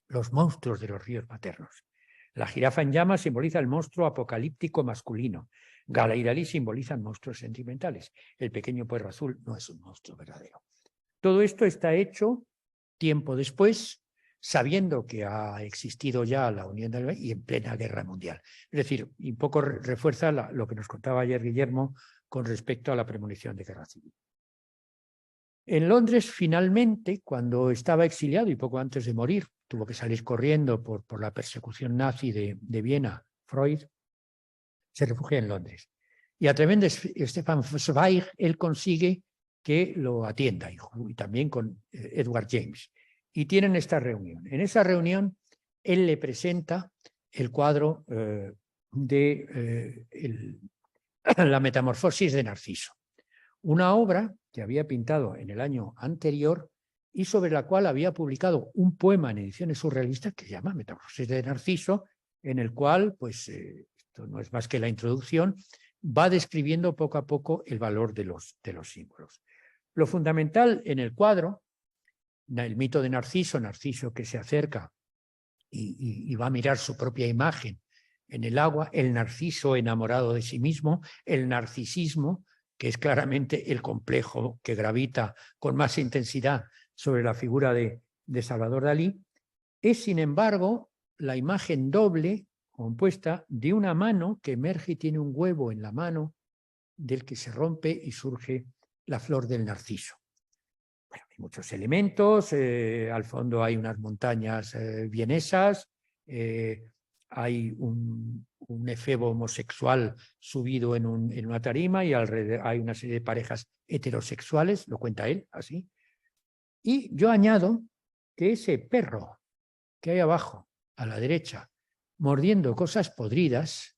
los monstruos de los ríos maternos. La jirafa en llamas simboliza el monstruo apocalíptico masculino. Gala y Dalí simbolizan monstruos sentimentales. El pequeño perro azul no es un monstruo verdadero. Todo esto está hecho tiempo después, sabiendo que ha existido ya la Unión de Alemania y en plena guerra mundial. Es decir, un poco refuerza lo que nos contaba ayer Guillermo con respecto a la premonición de guerra civil. En Londres, finalmente, cuando estaba exiliado y poco antes de morir, tuvo que salir corriendo por la persecución nazi de Viena, Freud se refugia en Londres. Y a través de Stefan Zweig, él consigue que lo atienda, y también con Edward James. Y tienen esta reunión. En esa reunión, él le presenta el cuadro de la Metamorfosis de Narciso, una obra que había pintado en el año anterior y sobre la cual había publicado un poema en ediciones surrealistas que se llama Metamorfosis de Narciso, en el cual, pues, esto no es más que la introducción, va describiendo poco a poco el valor de los símbolos. Lo fundamental en el cuadro, el mito de Narciso, Narciso que se acerca y va a mirar su propia imagen en el agua, el Narciso enamorado de sí mismo, el narcisismo, que es claramente el complejo que gravita con más intensidad sobre la figura de Salvador Dalí, es sin embargo la imagen doble compuesta de una mano que emerge y tiene un huevo en la mano del que se rompe y surge la flor del narciso. Bueno, hay muchos elementos, al fondo hay unas montañas vienesas, hay un efebo homosexual subido en una tarima y alrededor hay una serie de parejas heterosexuales, lo cuenta él así. Y yo añado que ese perro que hay abajo, a la derecha, mordiendo cosas podridas,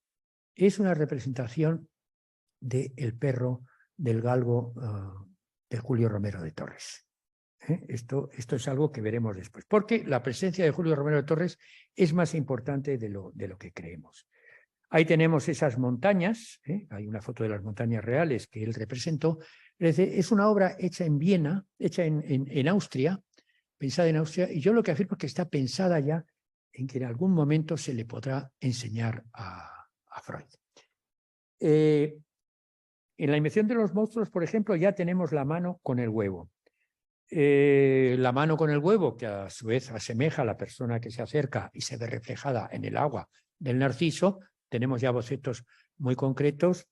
es una representación del perro del galgo de Julio Romero de Torres. Esto es algo que veremos después, porque la presencia de Julio Romero de Torres es más importante de lo que creemos. Ahí tenemos esas montañas, hay una foto de las montañas reales que él representó. Es una obra hecha en Viena, hecha en Austria, pensada en Austria, y yo lo que afirmo es que está pensada ya en que en algún momento se le podrá enseñar a Freud. En la invención de los monstruos, por ejemplo, ya tenemos la mano con el huevo. La mano con el huevo, que a su vez asemeja a la persona que se acerca y se ve reflejada en el agua del Narciso. Tenemos ya bocetos muy concretos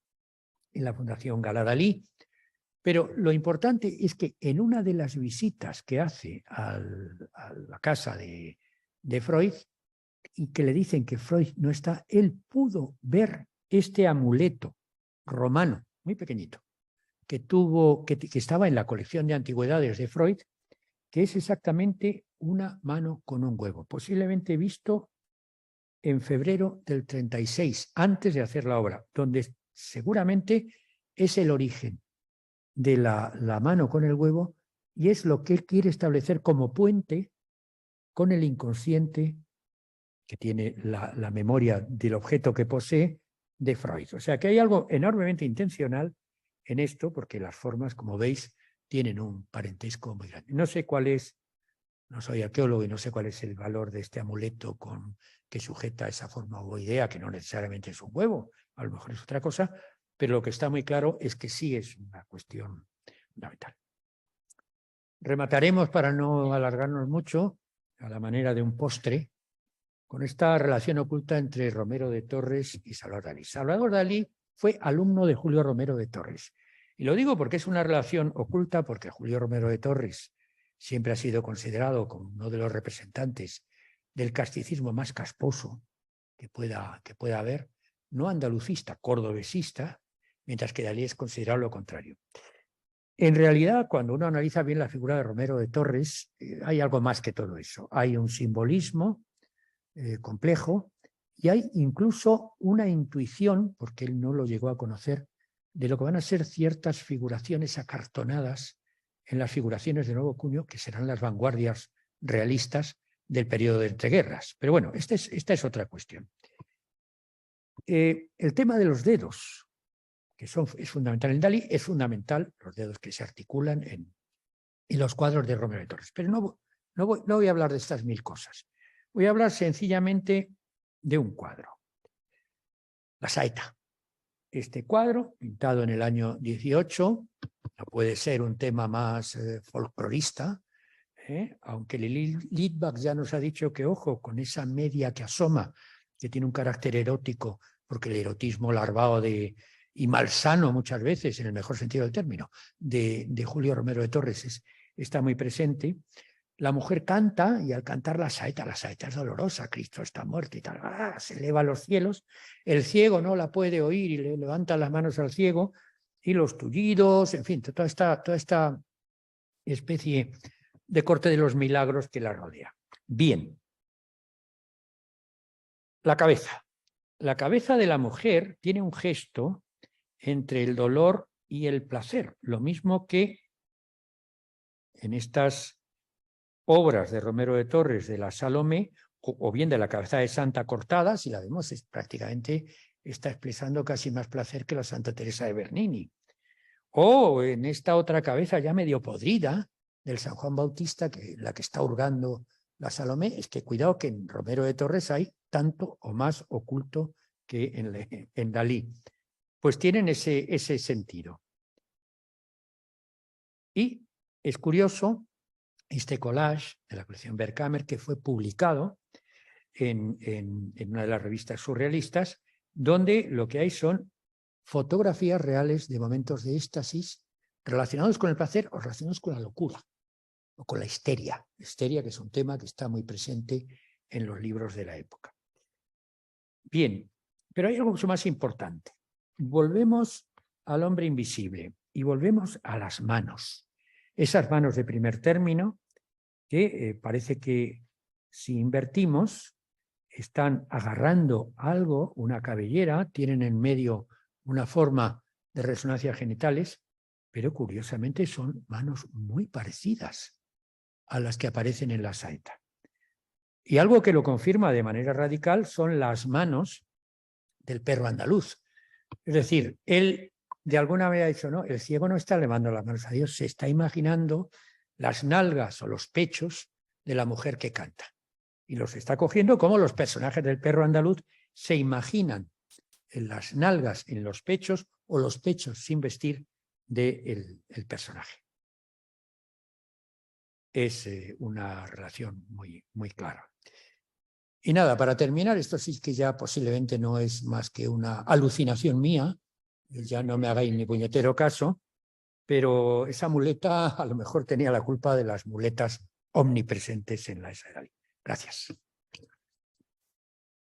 en la Fundación Gala Dalí. Pero lo importante es que en una de las visitas que hace a la casa de Freud, y que le dicen que Freud no está, él pudo ver este amuleto romano, muy pequeñito, que estaba en la colección de antigüedades de Freud, que es exactamente una mano con un huevo, posiblemente visto en febrero del 36, antes de hacer la obra, donde seguramente es el origen de la mano con el huevo y es lo que él quiere establecer como puente con el inconsciente que tiene la memoria del objeto que posee de Freud. O sea que hay algo enormemente intencional en esto, porque las formas, como veis, tienen un parentesco muy grande. No sé cuál es, no soy arqueólogo y no sé cuál es el valor de este amuleto que sujeta esa forma ovoidea, que no necesariamente es un huevo, a lo mejor es otra cosa, pero lo que está muy claro es que sí es una cuestión fundamental. Remataremos, para no alargarnos mucho, a la manera de un postre, con esta relación oculta entre Romero de Torres y Salvador Dalí. Salvador Dalí fue alumno de Julio Romero de Torres. Y lo digo porque es una relación oculta, porque Julio Romero de Torres siempre ha sido considerado como uno de los representantes del casticismo más casposo que pueda haber, no andalucista, cordobesista, mientras que Dalí es considerado lo contrario. En realidad, cuando uno analiza bien la figura de Romero de Torres, hay algo más que todo eso. Hay un simbolismo complejo y hay incluso una intuición, porque él no lo llegó a conocer, de lo que van a ser ciertas figuraciones acartonadas en las figuraciones de nuevo cuño, que serán las vanguardias realistas del periodo de entreguerras. Pero bueno, esta es otra cuestión. El tema de los dedos, que es fundamental en Dalí, es fundamental los dedos que se articulan en los cuadros de Romero de Torres. Pero no voy a hablar de estas mil cosas. Voy a hablar sencillamente de un cuadro. La saeta. Este cuadro, pintado en el año 18, no puede ser un tema más folclorista, aunque Litvak ya nos ha dicho que, ojo, con esa media que asoma, que tiene un carácter erótico, porque el erotismo larvado y malsano muchas veces, en el mejor sentido del término, de Julio Romero de Torres está muy presente. La mujer canta y al cantar la saeta es dolorosa, Cristo está muerto y tal, se eleva a los cielos, el ciego no la puede oír y le levanta las manos al ciego y los tullidos, en fin, toda esta especie de corte de los milagros que la rodea. Bien. La cabeza. La cabeza de la mujer tiene un gesto entre el dolor y el placer, lo mismo que en estas obras de Romero de Torres de la Salomé, o bien de la cabeza de Santa cortada, si la vemos, prácticamente está expresando casi más placer que la Santa Teresa de Bernini. O en esta otra cabeza ya medio podrida del San Juan Bautista, la que está hurgando la Salomé, es que cuidado que en Romero de Torres hay tanto o más oculto que en Dalí. Pues tienen ese sentido. Y es curioso este collage de la colección Vercamer, que fue publicado en una de las revistas surrealistas, donde lo que hay son fotografías reales de momentos de éxtasis relacionados con el placer o relacionados con la locura o con la histeria. Histeria, que es un tema que está muy presente en los libros de la época. Bien, pero hay algo mucho más importante. Volvemos al hombre invisible y volvemos a las manos. Esas manos de primer término que parece que si invertimos están agarrando algo, una cabellera, tienen en medio una forma de resonancia genitales, pero curiosamente son manos muy parecidas a las que aparecen en la saeta. Y algo que lo confirma de manera radical son las manos del perro andaluz. Es decir, él de alguna manera ha dicho, no, el ciego no está levantando las manos a Dios, se está imaginando las nalgas o los pechos de la mujer que canta. Y los está cogiendo como los personajes del perro andaluz se imaginan en las nalgas en los pechos o los pechos sin vestir del personaje. Es una relación muy, muy clara. Y nada, para terminar, esto sí que ya posiblemente no es más que una alucinación mía, ya no me hagáis ni puñetero caso, pero esa muleta a lo mejor tenía la culpa de las muletas omnipresentes en la esa Dalí. Gracias.